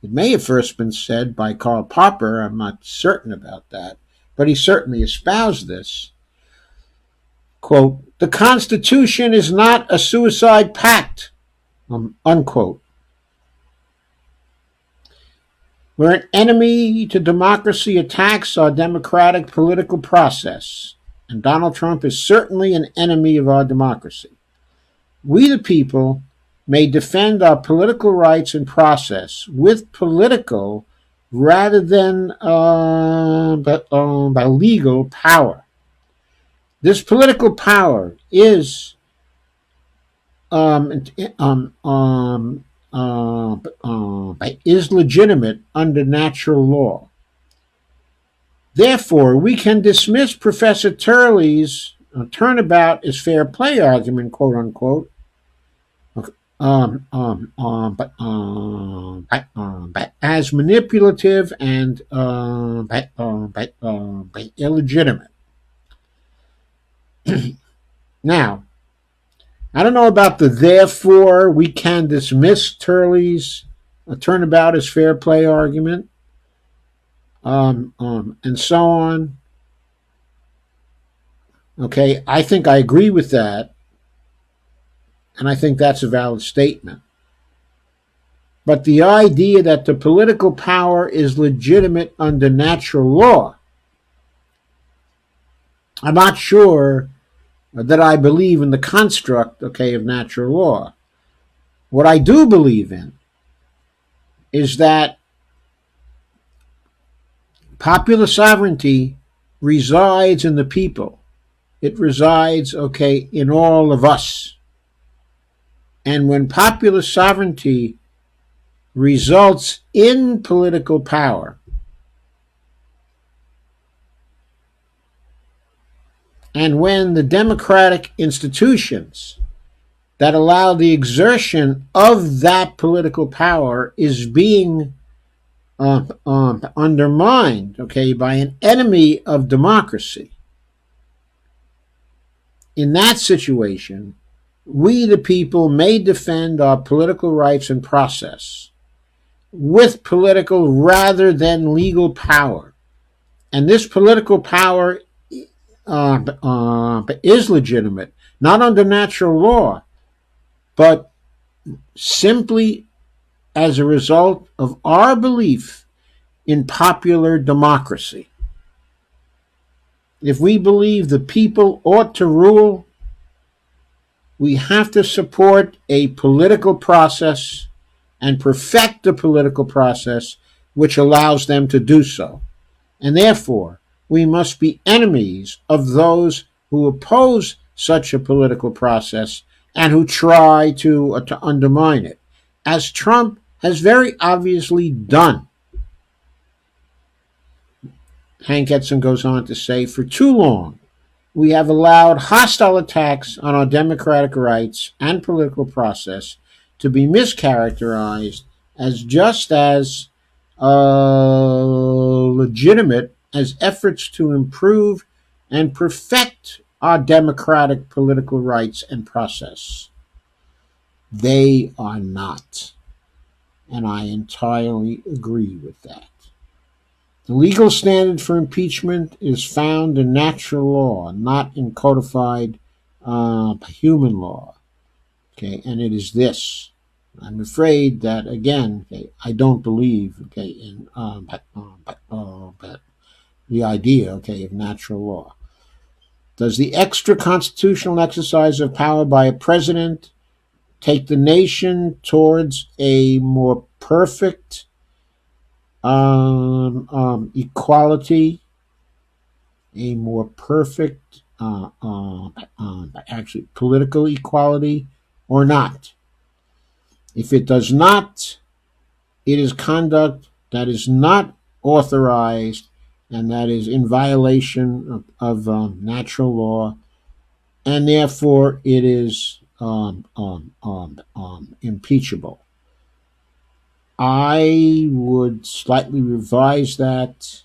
it may have first been said by Karl Popper, I'm not certain about that, but he certainly espoused this. Quote, "The Constitution is not a suicide pact," unquote. "Where an enemy to democracy attacks our democratic political process, and Donald Trump is certainly an enemy of our democracy. We, the people, may defend our political rights and process with political rather than by legal power. This political power is legitimate under natural law. Therefore, we can dismiss Professor Turley's turnabout is fair play argument, quote unquote, as manipulative and illegitimate." Now, I don't know about the therefore we can dismiss Turley's turnabout as fair play argument, and so on. Okay, I think I agree with that, and I think that's a valid statement. But the idea that the political power is legitimate under natural law, I'm not sure that I believe in the construct, of natural law. What I do believe in is that popular sovereignty resides in the people. It resides, in all of us. And when popular sovereignty results in political power, and when the democratic institutions that allow the exertion of that political power is being undermined, by an enemy of democracy, in that situation, we, the people, may defend our political rights and process with political rather than legal power. And this political power is legitimate, not under natural law, but simply as a result of our belief in popular democracy. If we believe the people ought to rule, we have to support a political process and perfect the political process which allows them to do so. And therefore, we must be enemies of those who oppose such a political process and who try to undermine it, as Trump has very obviously done. Hank Edson goes on to say, for too long, we have allowed hostile attacks on our democratic rights and political process to be mischaracterized as just as legitimate as efforts to improve and perfect our democratic political rights and process. They are not, and I entirely agree with that. The legal standard for impeachment is found in natural law, not in codified human law. Okay, and it is this. I'm afraid that again, okay, I don't believe, okay, in the idea, okay, of natural law. Does the extra constitutional exercise of power by a president take the nation towards a more perfect equality, a more perfect, actually, political equality, or not? If it does not, it is conduct that is not authorized and that is in violation of natural law, and therefore it is impeachable. I would slightly revise that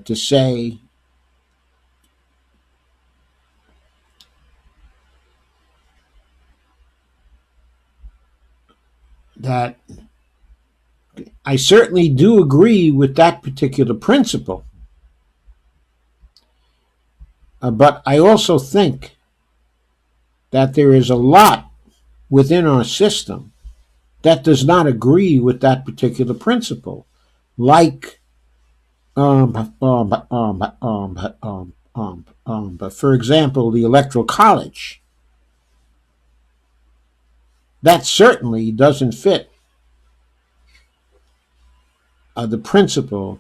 to say that I certainly do agree with that particular principle, but I also think that there is a lot within our system that does not agree with that particular principle, like, but for example, the Electoral College. That certainly doesn't fit the principle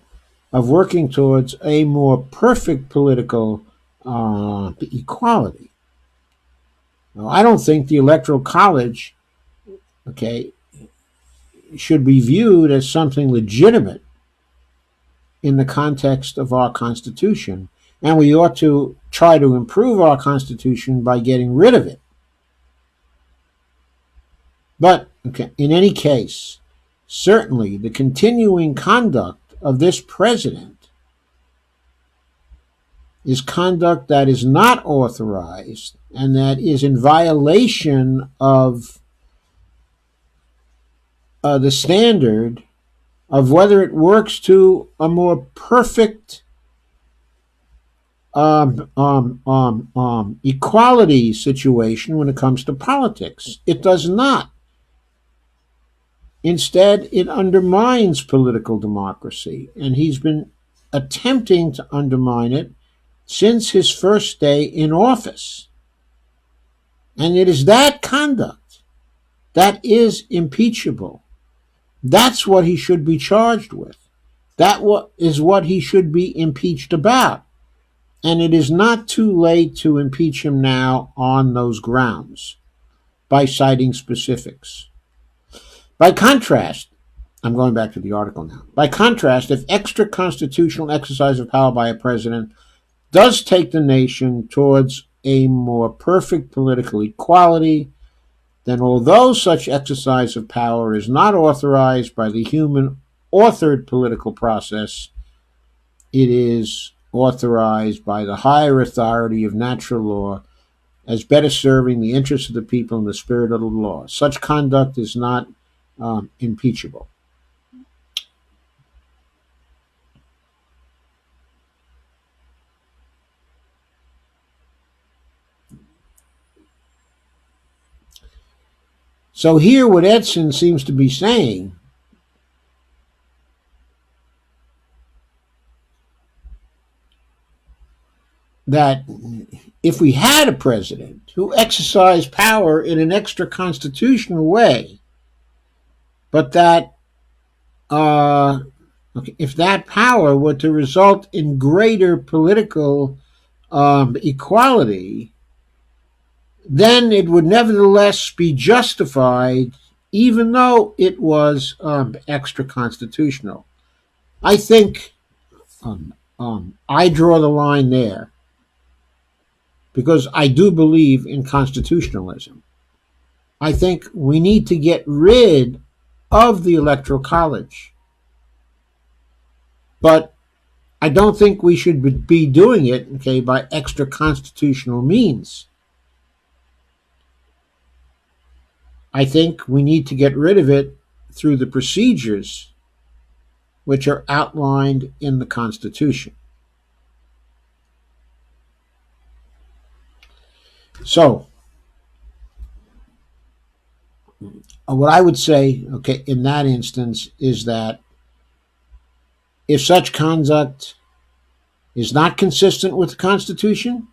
of working towards a more perfect political equality. Now, I don't think the Electoral College, okay, should be viewed as something legitimate in the context of our Constitution, and we ought to try to improve our Constitution by getting rid of it. But okay, in any case, certainly the continuing conduct of this president is conduct that is not authorized and that is in violation of the standard of whether it works to a more perfect equality situation when it comes to politics. It does not. Instead, it undermines political democracy, and he's been attempting to undermine it since his first day in office. And it is that conduct that is impeachable. That's what he should be charged with. That is what he should be impeached about. And it is not too late to impeach him now on those grounds by citing specifics. By contrast, I'm going back to the article now. By contrast, if extra constitutional exercise of power by a president does take the nation towards a more perfect political equality, then although such exercise of power is not authorized by the human authored political process, it is authorized by the higher authority of natural law as better serving the interests of the people in the spirit of the law. Such conduct is not impeachable. So here what Edson seems to be saying that if we had a president who exercised power in an extra constitutional way, but that if that power were to result in greater political equality, then it would nevertheless be justified, even though it was extra constitutional. I think I draw the line there because I do believe in constitutionalism. I think we need to get rid of the Electoral College. But I don't think we should be doing it, okay, by extra constitutional means. I think we need to get rid of it through the procedures which are outlined in the Constitution. So, what I would say, okay, in that instance is that if such conduct is not consistent with the Constitution,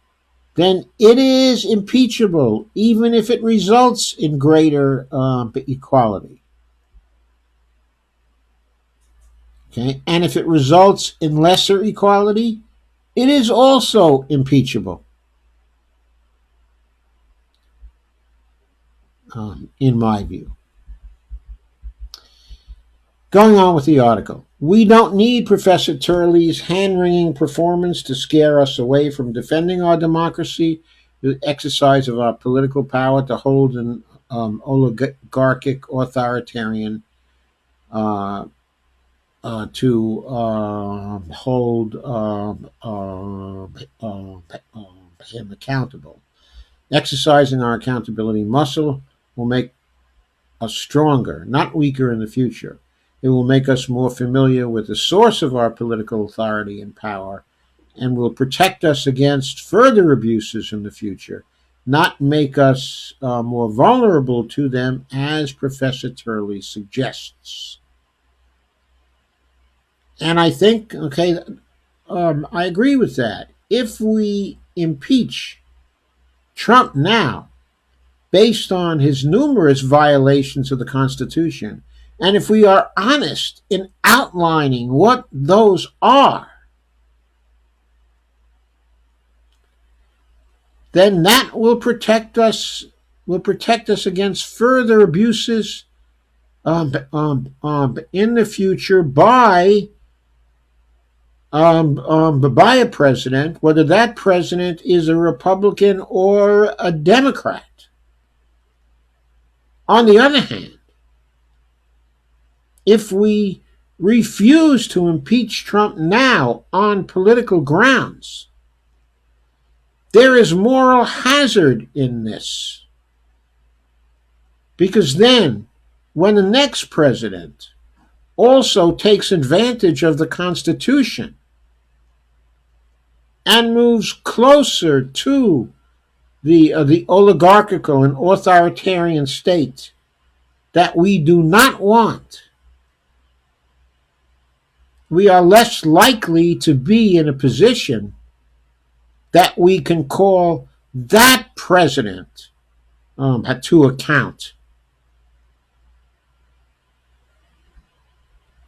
then it is impeachable, even if it results in greater equality. Okay, and if it results in lesser equality, it is also impeachable, in my view. Going on with the article. We don't need Professor Turley's hand-wringing performance to scare us away from defending our democracy, the exercise of our political power to hold an oligarchic authoritarian to hold him accountable. Exercising our accountability muscle will make us stronger, not weaker in the future. It will make us more familiar with the source of our political authority and power and will protect us against further abuses in the future, not make us more vulnerable to them, as Professor Turley suggests. And I think, okay, I agree with that. If we impeach Trump now, based on his numerous violations of the Constitution, and if we are honest in outlining what those are, then that will protect us against further abuses in the future by a president, whether that president is a Republican or a Democrat. On the other hand, if we refuse to impeach Trump now on political grounds, there is moral hazard in this. Because then, when the next president also takes advantage of the Constitution and moves closer to the oligarchical and authoritarian state that we do not want, we are less likely to be in a position that we can call that president to account.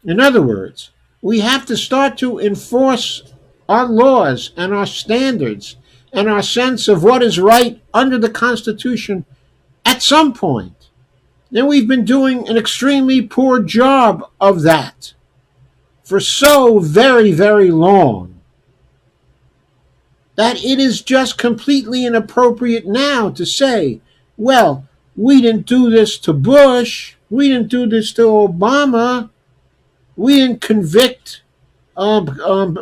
In other words, we have to start to enforce our laws and our standards and our sense of what is right under the Constitution at some point. And we've been doing an extremely poor job of that for so very, very long that it is just completely inappropriate now to say, well, we didn't do this to Bush, we didn't do this to Obama, we didn't convict Clinton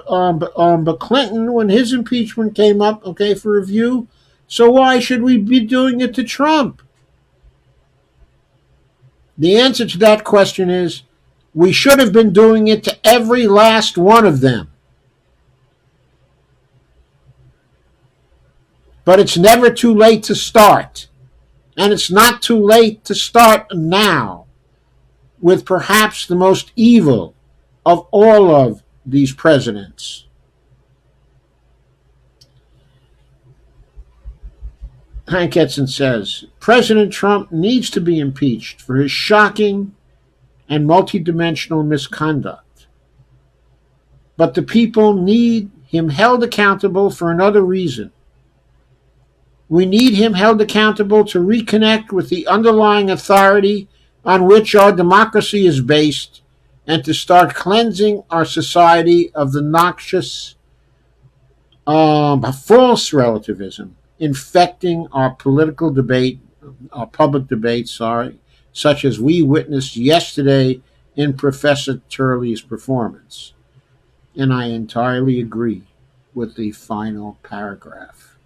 when his impeachment came up, okay, for review, so why should we be doing it to Trump? The answer to that question is, we should have been doing it to every last one of them. But it's never too late to start. And it's not too late to start now with perhaps the most evil of all of these presidents. Hank Edson says, President Trump needs to be impeached for his shocking and multidimensional misconduct. But the people need him held accountable for another reason. We need him held accountable to reconnect with the underlying authority on which our democracy is based and to start cleansing our society of the noxious false relativism infecting our political debate, our public debate, such as we witnessed yesterday in Professor Turley's performance. And I entirely agree with the final paragraph.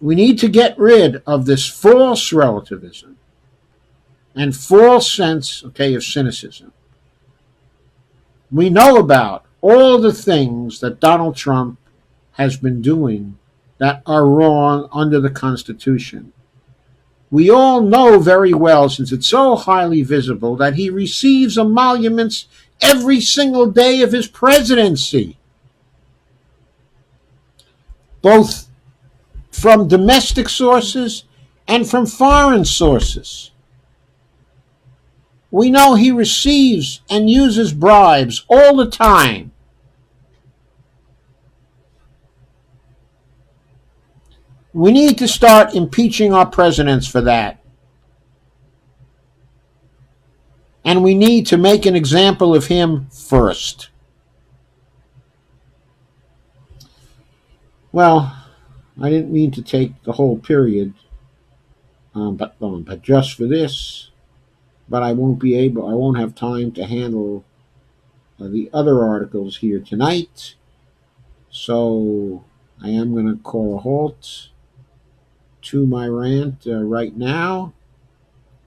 We need to get rid of this false relativism and false sense, of cynicism. We know about all the things that Donald Trump has been doing that are wrong under the Constitution. We all know very well, since it's so highly visible, that he receives emoluments every single day of his presidency, both from domestic sources and from foreign sources. We know he receives and uses bribes all the time. We need to start impeaching our presidents for that. And we need to make an example of him first. Well, I didn't mean to take the whole period, but just for this. But I won't have time to handle the other articles here tonight. So I am going to call a halt to my rant right now,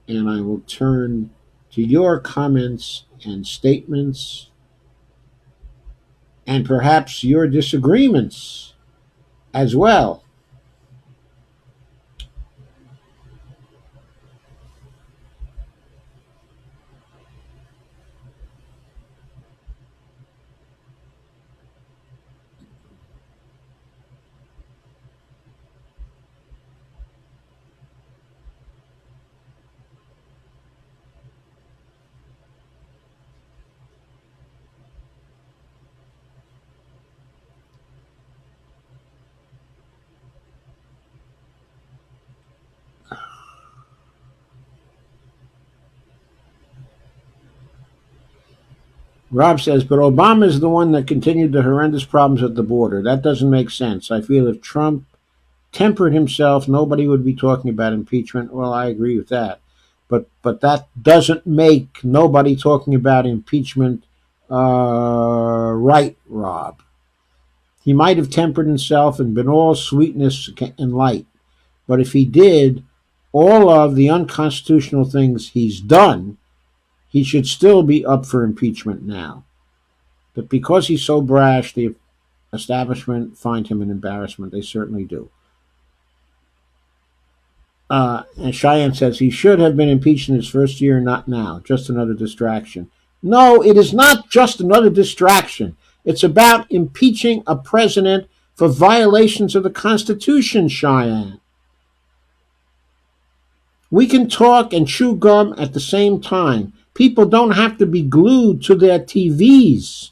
and I will turn to your comments and statements, and perhaps your disagreements as well. Rob says, but Obama is the one that continued the horrendous problems at the border. That doesn't make sense. I feel if Trump tempered himself, nobody would be talking about impeachment. Well, I agree with that. But that doesn't make nobody talking about impeachment right, Rob. He might have tempered himself and been all sweetness and light. But if he did all of the unconstitutional things he's done, he should still be up for impeachment now. But because he's so brash, the establishment find him an embarrassment. They certainly do. And Cheyenne says he should have been impeached in his first year, not now. Just another distraction. No, it is not just another distraction. It's about impeaching a president for violations of the Constitution, Cheyenne. We can talk and chew gum at the same time. People don't have to be glued to their TVs.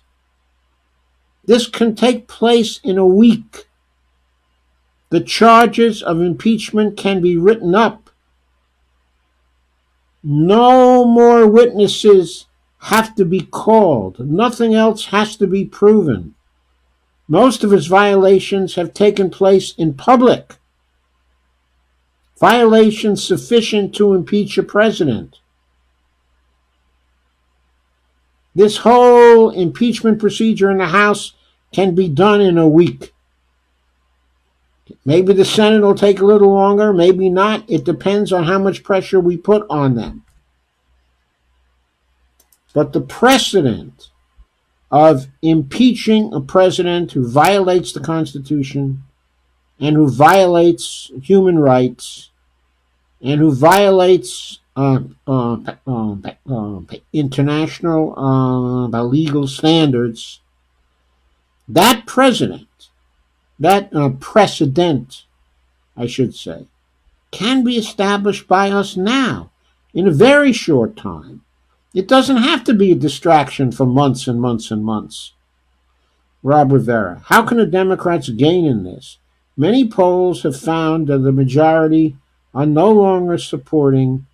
This can take place in a week. The charges of impeachment can be written up. No more witnesses have to be called. Nothing else has to be proven. Most of his violations have taken place in public. Violations sufficient to impeach a president. This whole impeachment procedure in the House can be done in a week. Maybe the Senate will take a little longer, maybe not. It depends on how much pressure we put on them. But the precedent of impeaching a president who violates the Constitution and who violates human rights and who violates international legal standards, that precedent, I should say, can be established by us now in a very short time. It doesn't have to be a distraction for months and months and months. Rob Rivera, how can the Democrats gain in this? Many polls have found that the majority are no longer supporting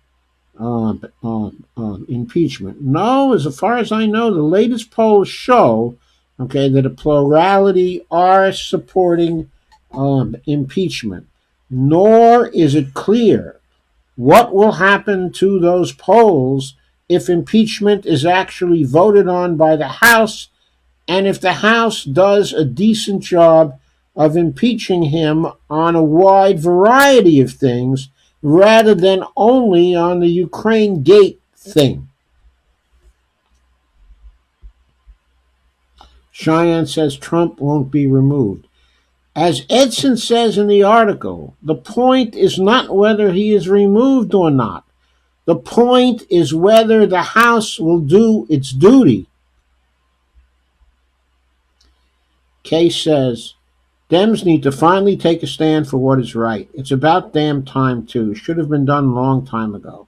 impeachment. No, as far as I know, the latest polls show, okay, that a plurality are supporting impeachment. Nor is it clear what will happen to those polls if impeachment is actually voted on by the House, and if the House does a decent job of impeaching him on a wide variety of things rather than only on the Ukraine gate thing. Cheyenne says Trump won't be removed. As Edson says in the article, the point is not whether he is removed or not. The point is whether the House will do its duty. Case says, Dems need to finally take a stand for what is right. It's about damn time, too. Should have been done a long time ago.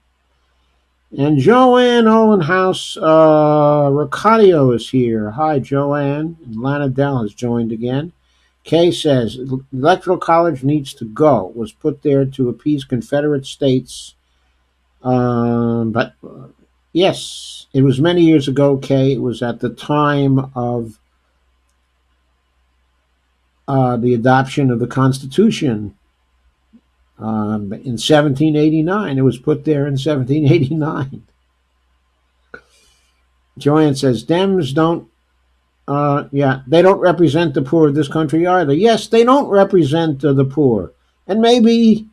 And Joanne Olenhouse Ricadio is here. Hi, Joanne. And Lana Dell has joined again. Kay says, Electoral College needs to go. It was put there to appease Confederate states. But yes, it was many years ago, Kay. It was at the time of the adoption of the Constitution in 1789. It was put there in 1789. Joanne says, Dems don't, they don't represent the poor of this country either. Yes, they don't represent the poor. And maybe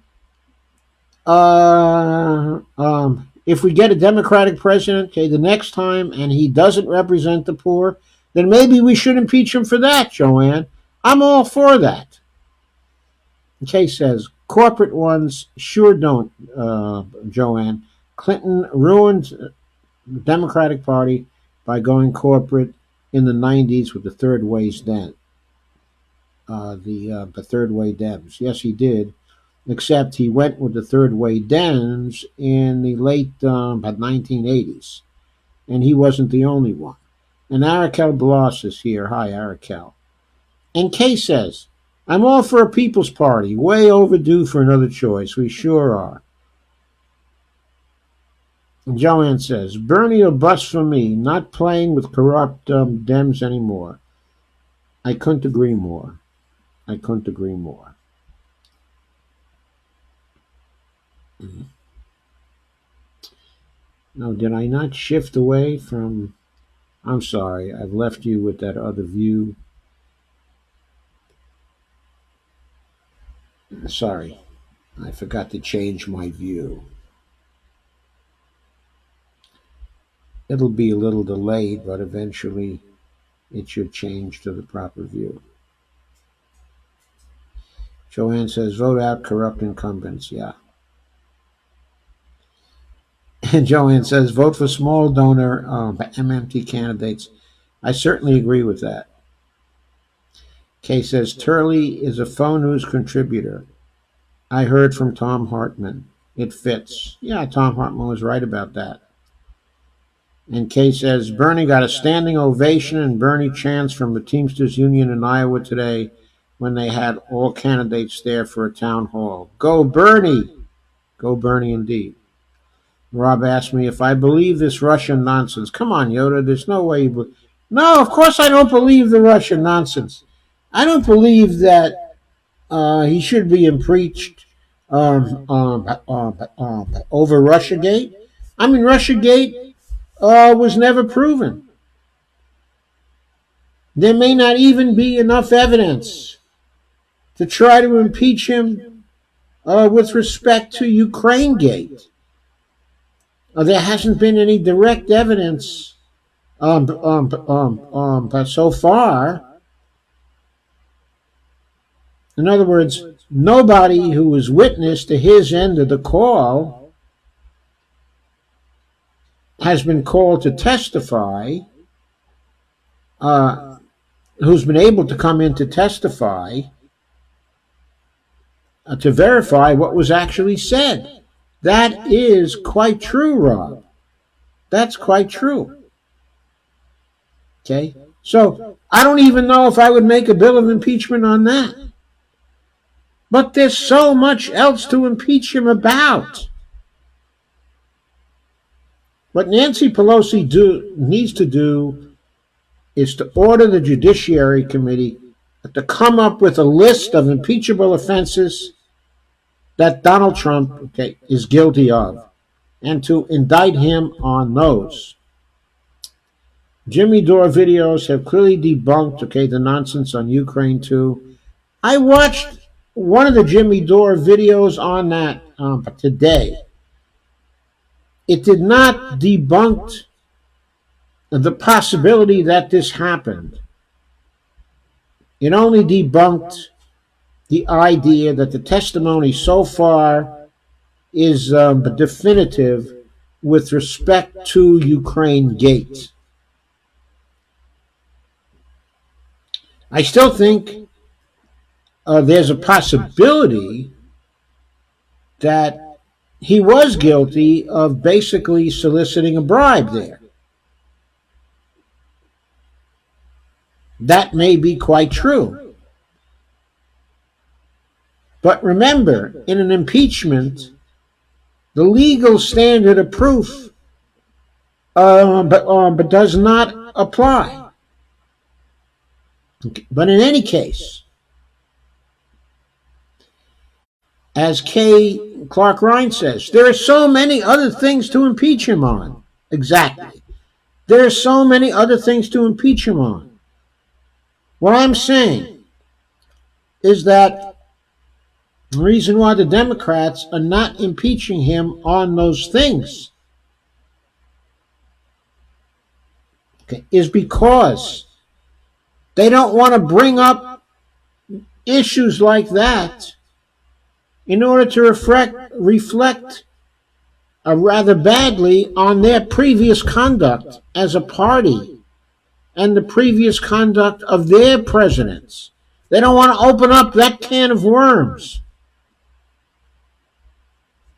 if we get a Democratic president, okay, the next time, and he doesn't represent the poor, then maybe we should impeach him for that, Joanne. I'm all for that. Kay says, corporate ones sure don't, Joanne. Clinton ruined the Democratic Party by going corporate in the 90s with the third way's the third way Dems. Yes, he did, except he went with the third way Dems in the late 1980s, and he wasn't the only one. And Arakel Bloss is here. Hi, Arakel. And Kay says, I'm all for a People's Party. Way overdue for another choice. We sure are. And Joanne says, Bernie or bust for me. Not playing with corrupt Dems anymore. I couldn't agree more. I couldn't agree more. No, did I not shift away from... I'm sorry, I've left you with that other view. Sorry, I forgot to change my view. It'll be a little delayed, but eventually it should change to the proper view. Joanne says, vote out corrupt incumbents. Yeah. And Joanne says, vote for small donor MMT candidates. I certainly agree with that. Kay says, Turley is a faux news contributor. I heard from Tom Hartman. It fits. Yeah, Tom Hartman was right about that. And Kay says, Bernie got a standing ovation and Bernie chants from the Teamsters Union in Iowa today when they had all candidates there for a town hall. Go Bernie! Go Bernie indeed. Rob asked me if I believe this Russian nonsense. Come on, Yoda, there's no way you No, of course I don't believe the Russian nonsense. I don't believe that he should be impeached over Russiagate. I mean, Russiagate was never proven. There may not even be enough evidence to try to impeach him with respect to Ukrainegate. There hasn't been any direct evidence but so far. In other words, nobody who was witness to his end of the call has been called to testify, who's been able to come in to testify to verify what was actually said. That is quite true, Rob. That's quite true. Okay? So I don't even know if I would make a bill of impeachment on that. But there's so much else to impeach him about. What Nancy Pelosi needs to do is to order the Judiciary Committee to come up with a list of impeachable offenses that Donald Trump is guilty of, and to indict him on those. Jimmy Dore videos have clearly debunked the nonsense on Ukraine too. I watched one of the Jimmy Dore videos on that today. It did not debunk the possibility that this happened. It only debunked the idea that the testimony so far is definitive with respect to Ukraine Gate. I still think there's a possibility that he was guilty of basically soliciting a bribe there. That may be quite true. But remember, in an impeachment, the legal standard of proof but does not apply. But in any case, as K. Clark Ryan says, there are so many other things to impeach him on. Exactly. There are so many other things to impeach him on. What I'm saying is that the reason why the Democrats are not impeaching him on those things is because they don't want to bring up issues like that in order to reflect rather badly on their previous conduct as a party and the previous conduct of their presidents. They don't want to open up that can of worms.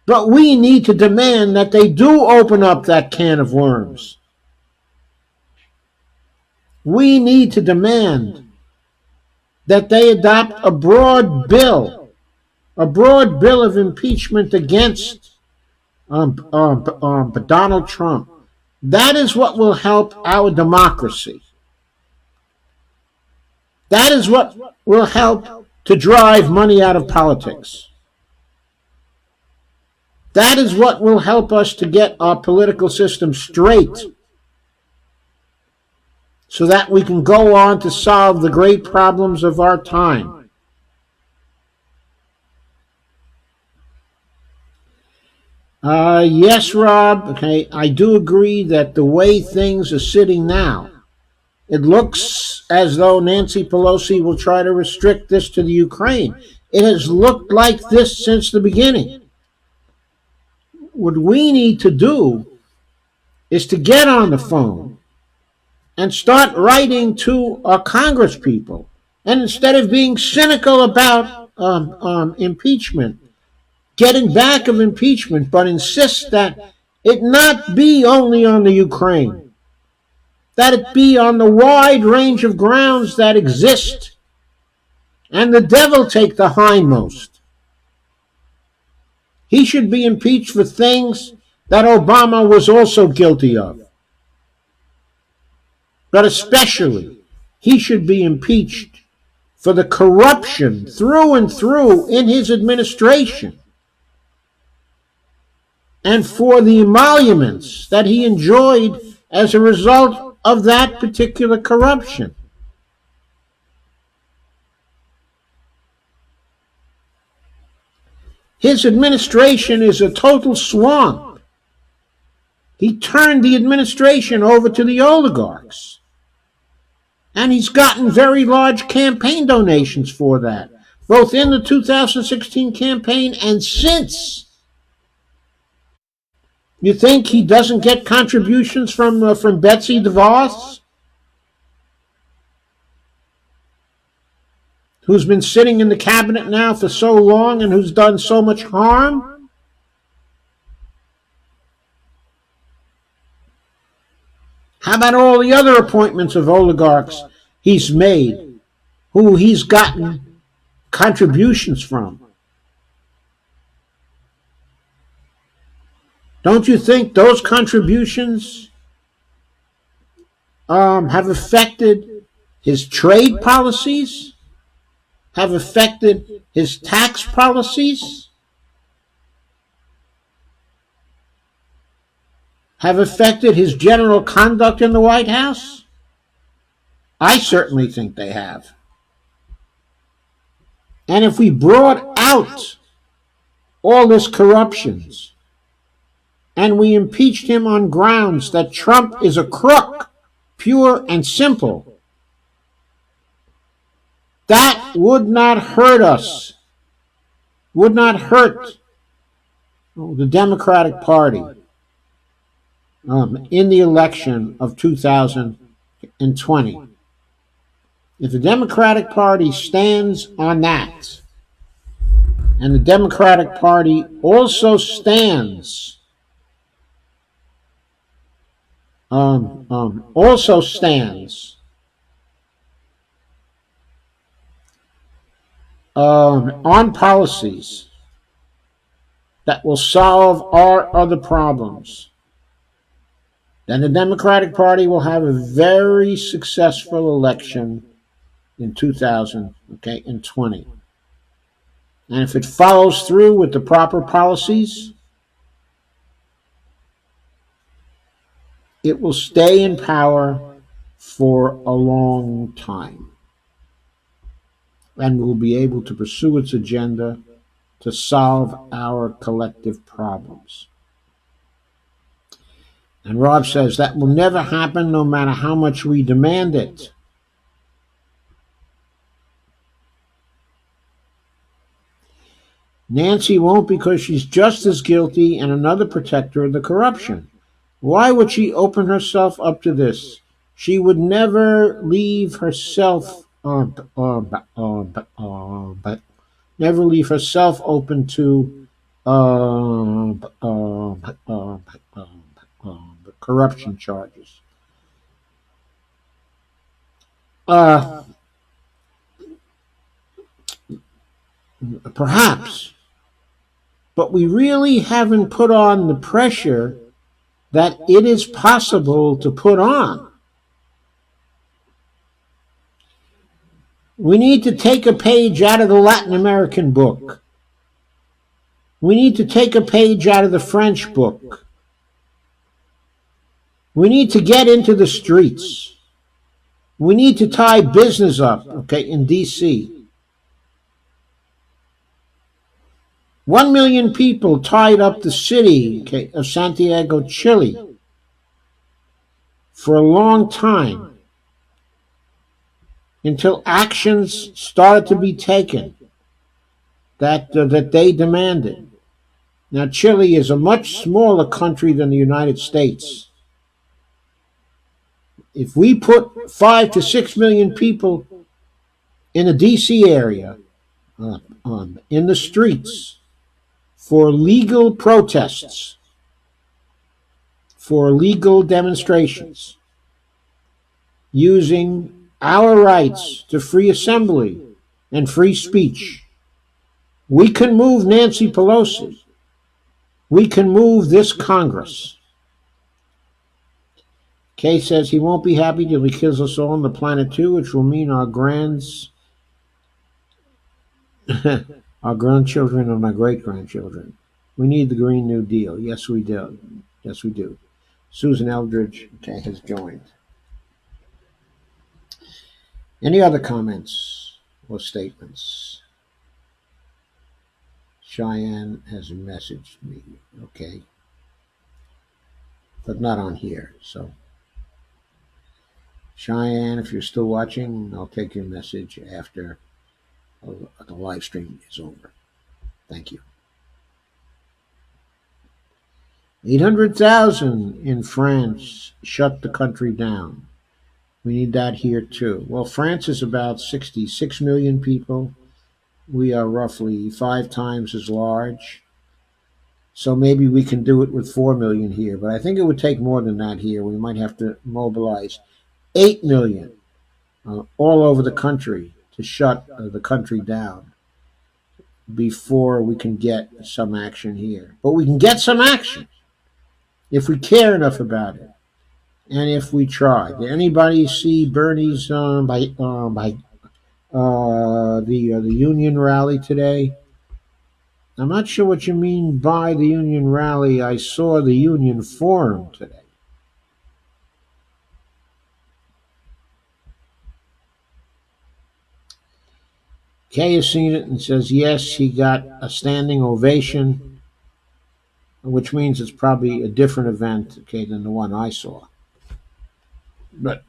But we need to demand that they do open up that can of worms. We need to demand that they adopt a broad bill of impeachment against Donald Trump. That is what will help our democracy. That is what will help to drive money out of politics. That is what will help us to get our political system straight so that we can go on to solve the great problems of our time. Yes, Rob, I do agree that the way things are sitting now, it looks as though Nancy Pelosi will try to restrict this to the Ukraine. It has looked like this since the beginning. What we need to do is to get on the phone and start writing to our Congress people. And instead of being cynical about impeachment, getting back of impeachment, but insist that it not be only on the Ukraine, that it be on the wide range of grounds that exist, and the devil take the hindmost. He should be impeached for things that Obama was also guilty of. But especially, he should be impeached for the corruption through and through in his administration, and for the emoluments that he enjoyed as a result of that particular corruption. His administration is a total swamp. He turned the administration over to the oligarchs. And he's gotten very large campaign donations for that, both in the 2016 campaign and since. You think he doesn't get contributions from Betsy DeVos, who's been sitting in the cabinet now for so long and who's done so much harm? How about all the other appointments of oligarchs he's made, who he's gotten contributions from? Don't you think those contributions have affected his trade policies, have affected his tax policies, have affected his general conduct in the White House? I certainly think they have. And if we brought out all this corruption and we impeached him on grounds that Trump is a crook, pure and simple, that would not hurt us, would not hurt the Democratic Party in the election of 2020. If the Democratic Party stands on that, and the Democratic Party also stands on policies that will solve our other problems, then the Democratic Party will have a very successful election in 2020. And if it follows through with the proper policies, it will stay in power for a long time and will be able to pursue its agenda to solve our collective problems. And Rob says that will never happen no matter how much we demand it. Nancy won't because she's just as guilty and another protector of the corruption. Why would she open herself up to this? She would never leave herself never leave herself open to corruption charges. Perhaps, but we really haven't put on the pressure that it is possible to put on. We need to take a page out of the Latin American book. We need to take a page out of the French book. We need to get into the streets. We need to tie business up, in D.C. 1 million people tied up the city of Santiago, Chile, for a long time until actions started to be taken that they demanded. Now, Chile is a much smaller country than the United States. If we put 5 to 6 million people in the D.C. area, in the streets, for legal protests, for legal demonstrations, using our rights to free assembly and free speech, we can move Nancy Pelosi. We can move this Congress. Kay says he won't be happy till he kills us all on the planet too, which will mean our our grandchildren and our great-grandchildren. We need the Green New Deal. Yes, we do. Yes, we do. Susan Eldridge has joined. Any other comments or statements? Cheyenne has messaged me, but not on here. So, Cheyenne, if you're still watching, I'll take your message after the live stream is over. Thank you. 800,000 in France shut the country down. We need that here too. Well, France is about 66 million people. We are roughly 5 times as large. So maybe we can do it with 4 million here, but I think it would take more than that here. We might have to mobilize 8 million all over the country to shut the country down before we can get some action here. But we can get some action. if we care enough about it, and if we try. Did anybody see Bernie's by the Union rally today? I'm not sure what you mean by the Union rally. I saw the Union Forum today. Kay has seen it and says yes, he got a standing ovation, which means it's probably a different event, okay, than the one I saw. But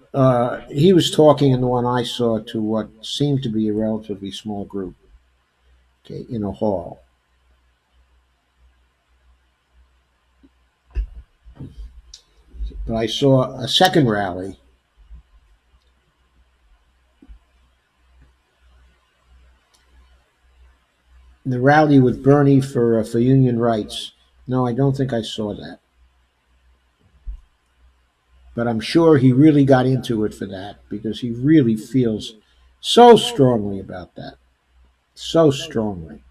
he was talking in the one I saw to what seemed to be a relatively small group, okay, in a hall. But I saw a second rally. The rally with Bernie for union rights. No, I don't think I saw that. But I'm sure he really got into it for that because he really feels so strongly about that. So strongly.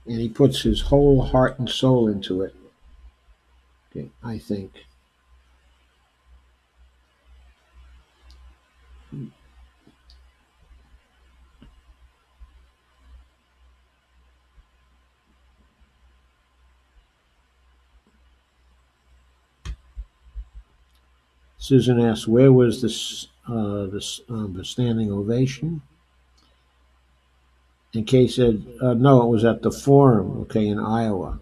And he puts his whole heart and soul into it. Okay, I think. Susan asks, "Where was the standing ovation?" And Kay said, "No, it was at the Forum, okay, in Iowa."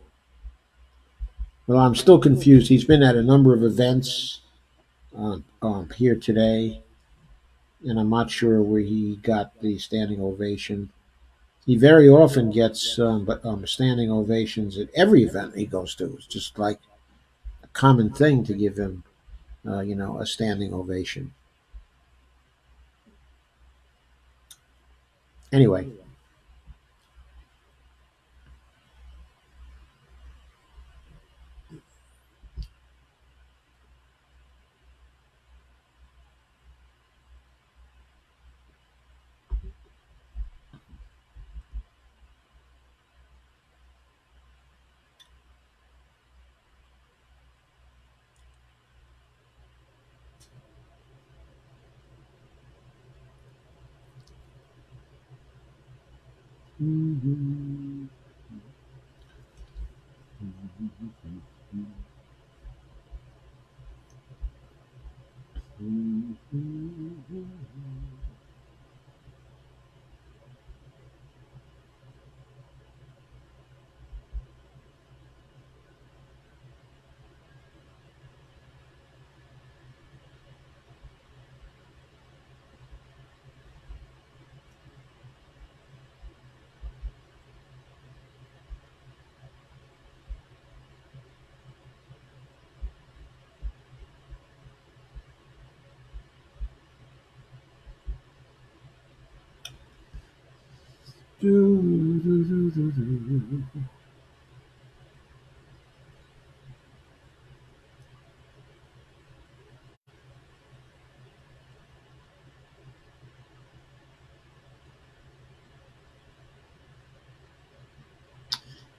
Well, I'm still confused. He's been at a number of events here today, and I'm not sure where he got the standing ovation. He very often gets standing ovations at every event he goes to. It's just like a common thing to give him, a standing ovation. Anyway,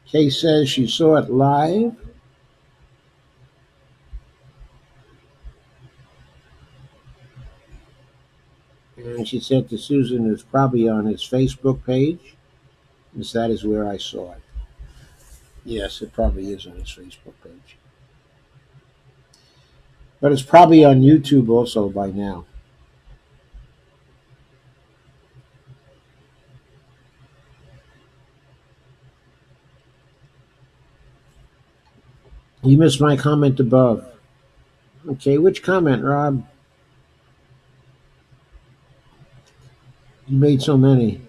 Kay says she saw it live. And she said to Susan, it's probably on his Facebook page. Yes, that is where I saw it. Yes, it probably is on his Facebook page. But it's probably on YouTube also by now. You missed my comment above. Okay, which comment, Rob? You made so many.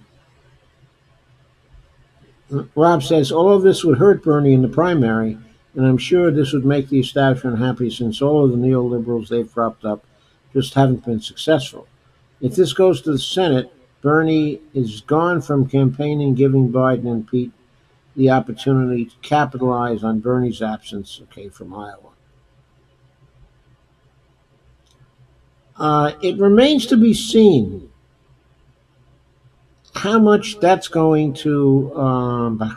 Rob says, all of this would hurt Bernie in the primary, and I'm sure this would make the establishment happy since all of the neoliberals they've propped up just haven't been successful. If this goes to the Senate, Bernie is gone from campaigning, giving Biden and Pete the opportunity to capitalize on Bernie's absence, okay, from Iowa. It remains to be seen how much that's going to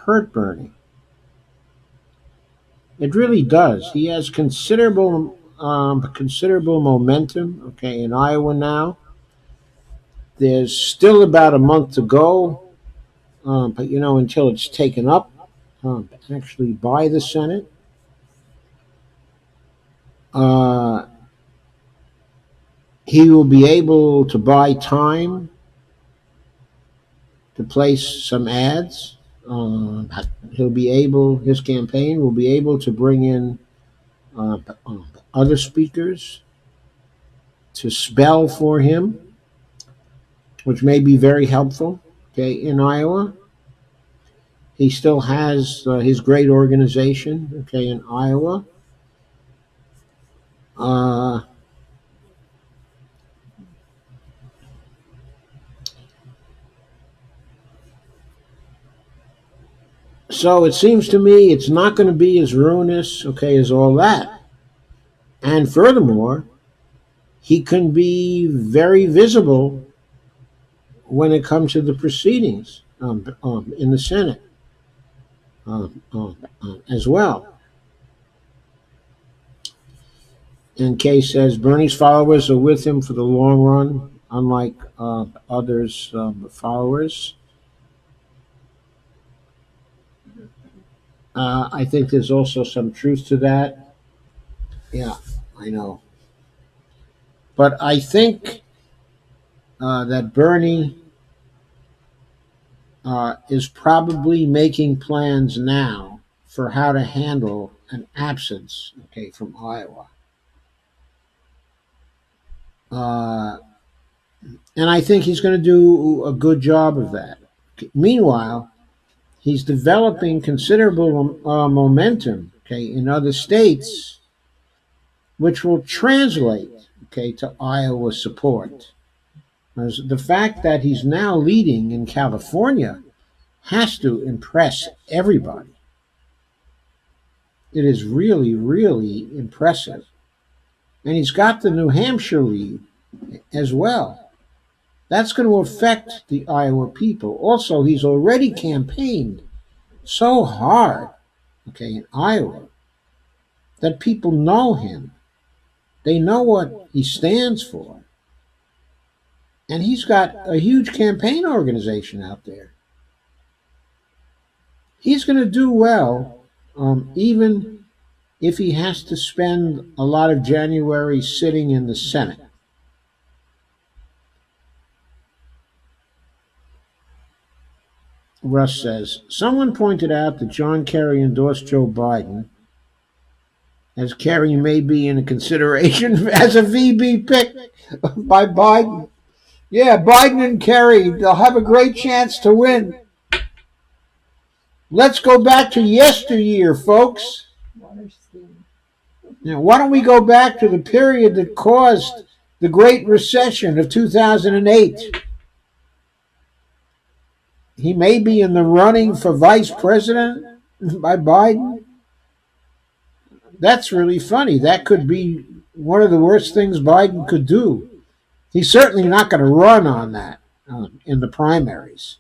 hurt Bernie. It really does. He has considerable momentum. Okay, in Iowa now. There's still about a month to go, but until it's taken up actually by the Senate. Uh, he will be able to buy time to place some ads. His campaign will be able to bring in uh, other speakers to spell for him, which may be very helpful. Okay, in Iowa, he still has his great organization. Okay, in Iowa, uh, so it seems to me it's not going to be as ruinous. Okay, as all that, and furthermore, he can be very visible when it comes to the proceedings in the Senate as well. And Kay says Bernie's followers are with him for the long run, unlike others' followers. I think there's also some truth to that. Yeah, I know. But I think that Bernie is probably making plans now for how to handle an absence, okay, from Iowa. Uh, and I think he's going to do a good job of that. Meanwhile, he's developing considerable momentum, okay, in other states, which will translate, okay, to Iowa support. As the fact that he's now leading in California has to impress everybody. It is really, really impressive. And he's got the New Hampshire lead as well. That's going to affect the Iowa people. Also, he's already campaigned so hard, okay, in Iowa, that people know him. They know what he stands for. And he's got a huge campaign organization out there. He's going to do well, even if he has to spend a lot of January sitting in the Senate. Russ says, someone pointed out that John Kerry endorsed Joe Biden, as Kerry may be in a consideration as a VP pick by Biden. Yeah, Biden and Kerry, they'll have a great chance to win. Let's go back to yesteryear, folks. Now, why don't we go back to the period that caused the Great Recession of 2008? He may be in the running for vice president by Biden. That's really funny. That could be one of the worst things Biden could do. He's certainly not going to run on that in the primaries.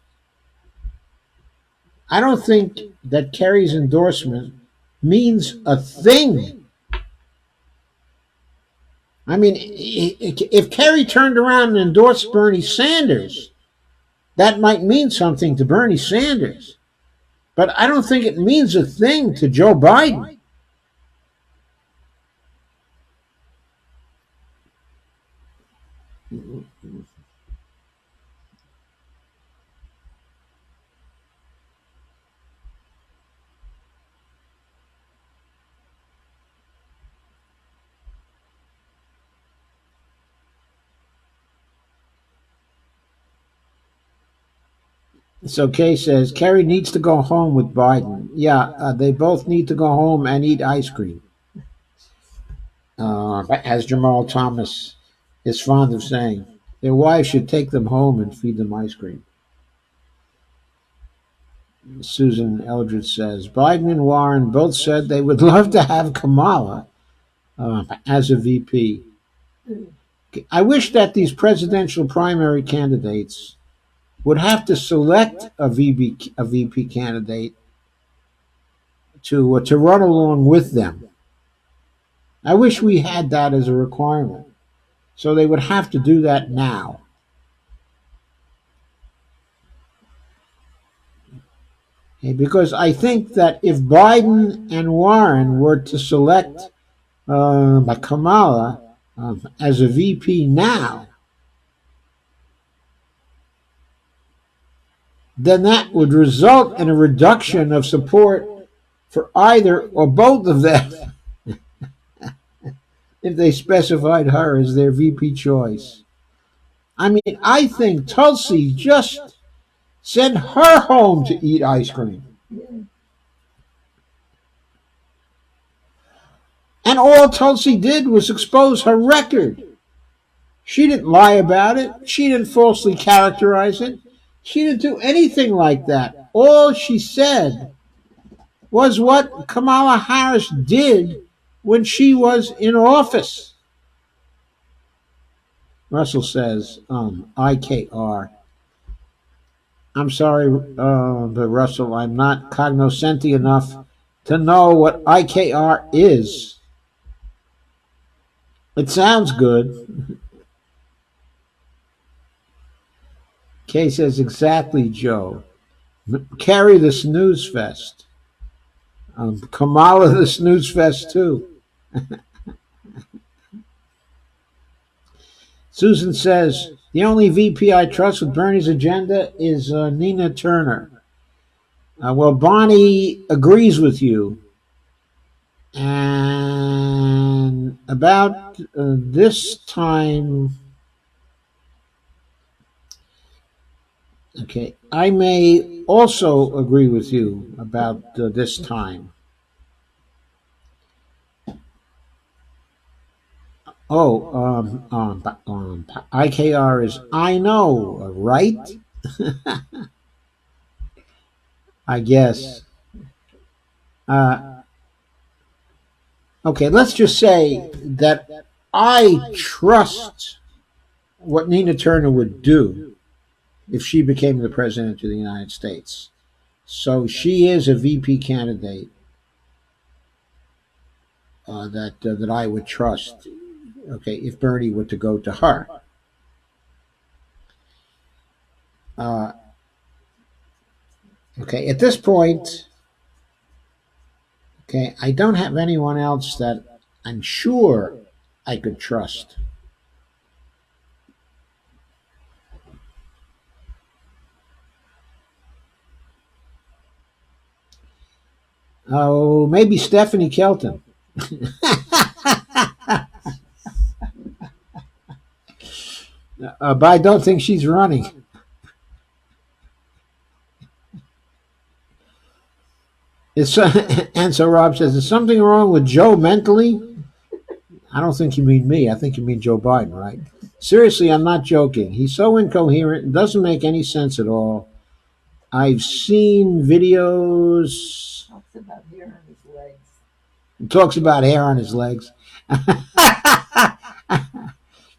I don't think that Kerry's endorsement means a thing. I mean, if Kerry turned around and endorsed Bernie Sanders, that might mean something to Bernie Sanders. But I don't think it means a thing to Joe Biden. So Kay says Kerry needs to go home with Biden. Yeah, they both need to go home and eat ice cream. As Jamal Thomas is fond of saying, their wives should take them home and feed them ice cream. Susan Eldridge says Biden and Warren both said they would love to have Kamala as a VP. I wish that these presidential primary candidates would have to select a VP candidate to run along with them. I wish we had that as a requirement. So they would have to do that now. Okay, because I think that if Biden and Warren were to select Kamala as a VP now, then that would result in a reduction of support for either or both of them if they specified her as their VP choice. I mean, I think Tulsi just sent her home to eat ice cream. And all Tulsi did was expose her record. She didn't lie about it. She didn't falsely characterize it. She didn't do anything like that. All she said was what Kamala Harris did when she was in office. Russell says, IKR. I'm sorry, but Russell, I'm not cognoscenti enough to know what IKR is. It sounds good. Kay says, exactly, Joe. Carry the snooze fest. Kamala the snooze fest, too. Susan says, the only VP I trust with Bernie's agenda is Nina Turner. Well, Bonnie agrees with you. And about this time, okay, I may also agree with you about this time. IKR is I know, right? I guess. Okay, let's just say that I trust what Nina Turner would do if she became the president of the United States. So she is a VP candidate that I would trust. Okay, if Bernie were to go to her. Okay, at this point, okay, I don't have anyone else that I'm sure I could trust. Oh, maybe Stephanie Kelton. But I don't think she's running. And so Rob says, is something wrong with Joe mentally? I don't think you mean me. I think you mean Joe Biden, right? Seriously, I'm not joking. He's so incoherent and doesn't make any sense at all. I've seen videos. Talks about hair on his legs. Talks about hair on his legs.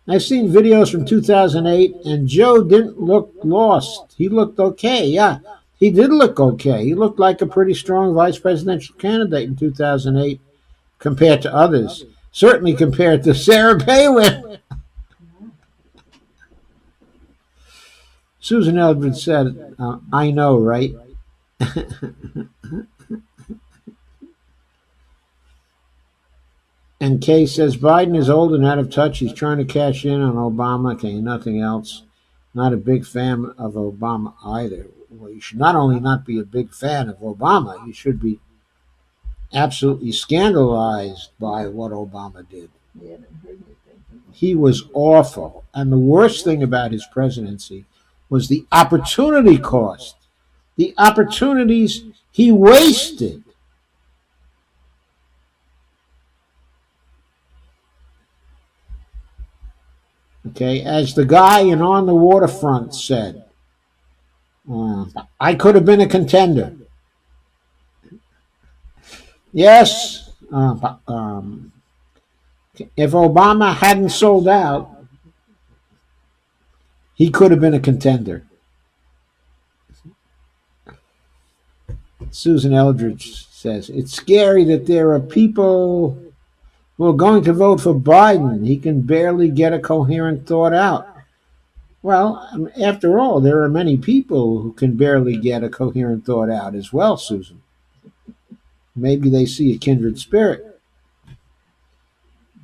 I've seen videos from 2008, and Joe didn't look lost. He looked okay. Yeah, he did look okay. He looked like a pretty strong vice presidential candidate in 2008 compared to others. Certainly compared to Sarah Palin. Susan Eldred said, I know, right? And Kay says, Biden is old and out of touch. He's trying to cash in on Obama. Okay, nothing else. Not a big fan of Obama either. Well, you should not only not be a big fan of Obama, you should be absolutely scandalized by what Obama did. He was awful. And the worst thing about his presidency was the opportunity cost, the opportunities he wasted. Okay, as the guy in On the Waterfront said, I could have been a contender. Yes, if Obama hadn't sold out, he could have been a contender. Susan Eldridge says, it's scary that there are people who are going to vote for Biden. He can barely get a coherent thought out. Well, after all, there are many people who can barely get a coherent thought out as well, Susan. Maybe they see a kindred spirit.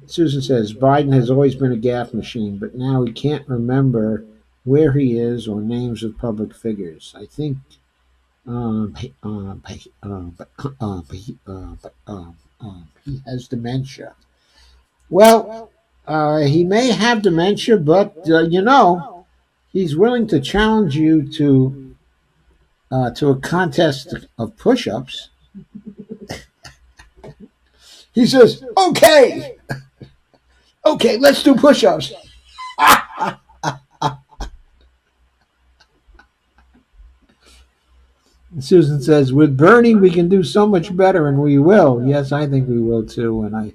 Susan says, Biden has always been a gaffe machine, but now he can't remember where he is or names of public figures. I think he has dementia. Well, he may have dementia, but he's willing to challenge you to a contest of push-ups. He says, okay, let's do push-ups. Susan says, with Bernie, we can do so much better, and we will. Yes, I think we will too, and I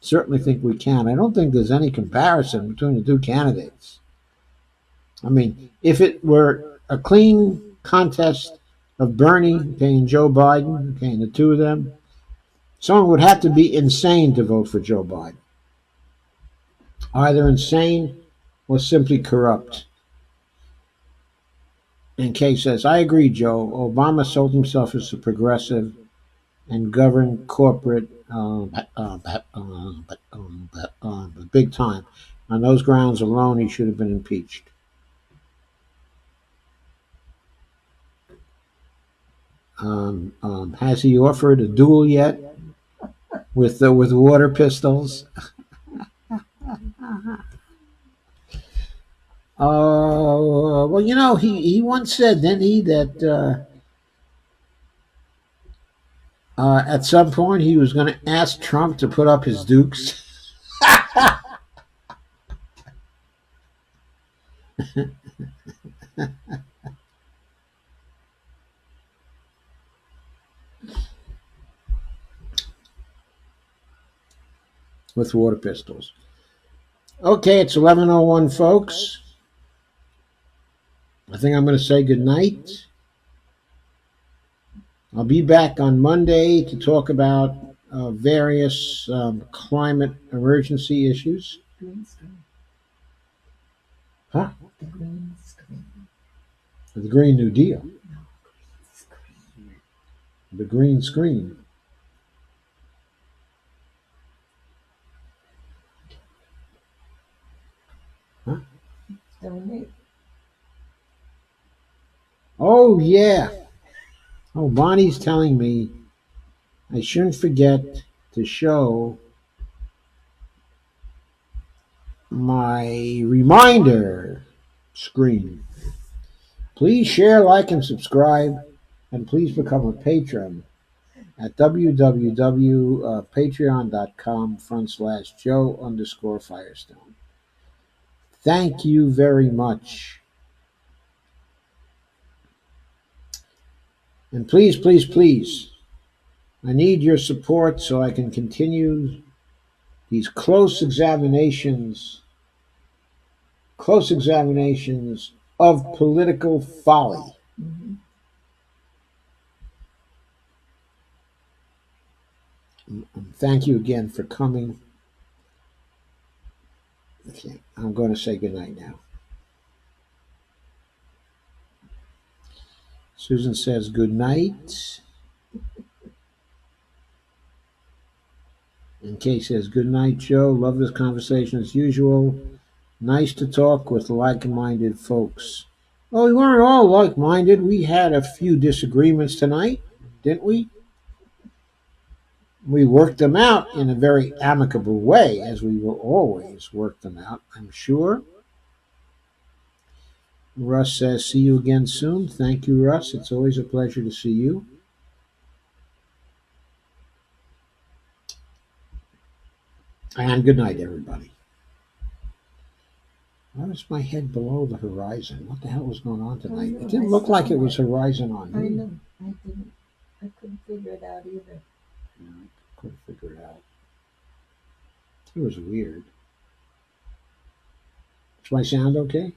certainly think we can. I don't think there's any comparison between the two candidates. I mean, if it were a clean contest of Bernie and Joe Biden, and the two of them, someone would have to be insane to vote for Joe Biden. Either insane or simply corrupt. And Kay says, I agree, Joe. Obama sold himself as a progressive and governed corporate big time. On those grounds alone, he should have been impeached. Has he offered a duel yet with water pistols? Well, he once said, didn't he, that at some point he was going to ask Trump to put up his dukes. With water pistols. Okay, it's 11:01, folks. I think I'm going to say good night. I'll be back on Monday to talk about various climate emergency issues. Green screen. Huh? The green screen. The Green New Deal. No, green screen. The green screen. Huh? Donate. Oh, yeah. Oh, Bonnie's telling me I shouldn't forget to show my reminder screen. Please share, like, and subscribe, and please become a patron at www.patreon.com/Joe_Firestone. Thank you very much. And please, please, please, I need your support so I can continue these close examinations of political folly. Mm-hmm. Thank you again for coming. Okay, I'm going to say goodnight now. Susan says good night. And Kay says good night, Joe. Love this conversation as usual. Nice to talk with like-minded folks. Well, we weren't all like-minded. We had a few disagreements tonight, didn't we? We worked them out in a very amicable way, as we will always work them out, I'm sure. Russ says, see you again soon. Thank you, Russ. It's always a pleasure to see you. And good night, everybody. Why was my head below the horizon? What the hell was going on tonight? It didn't look like it was horizon on me. I know. I couldn't figure it out either. No, I couldn't figure it out. It was weird. Is my sound okay?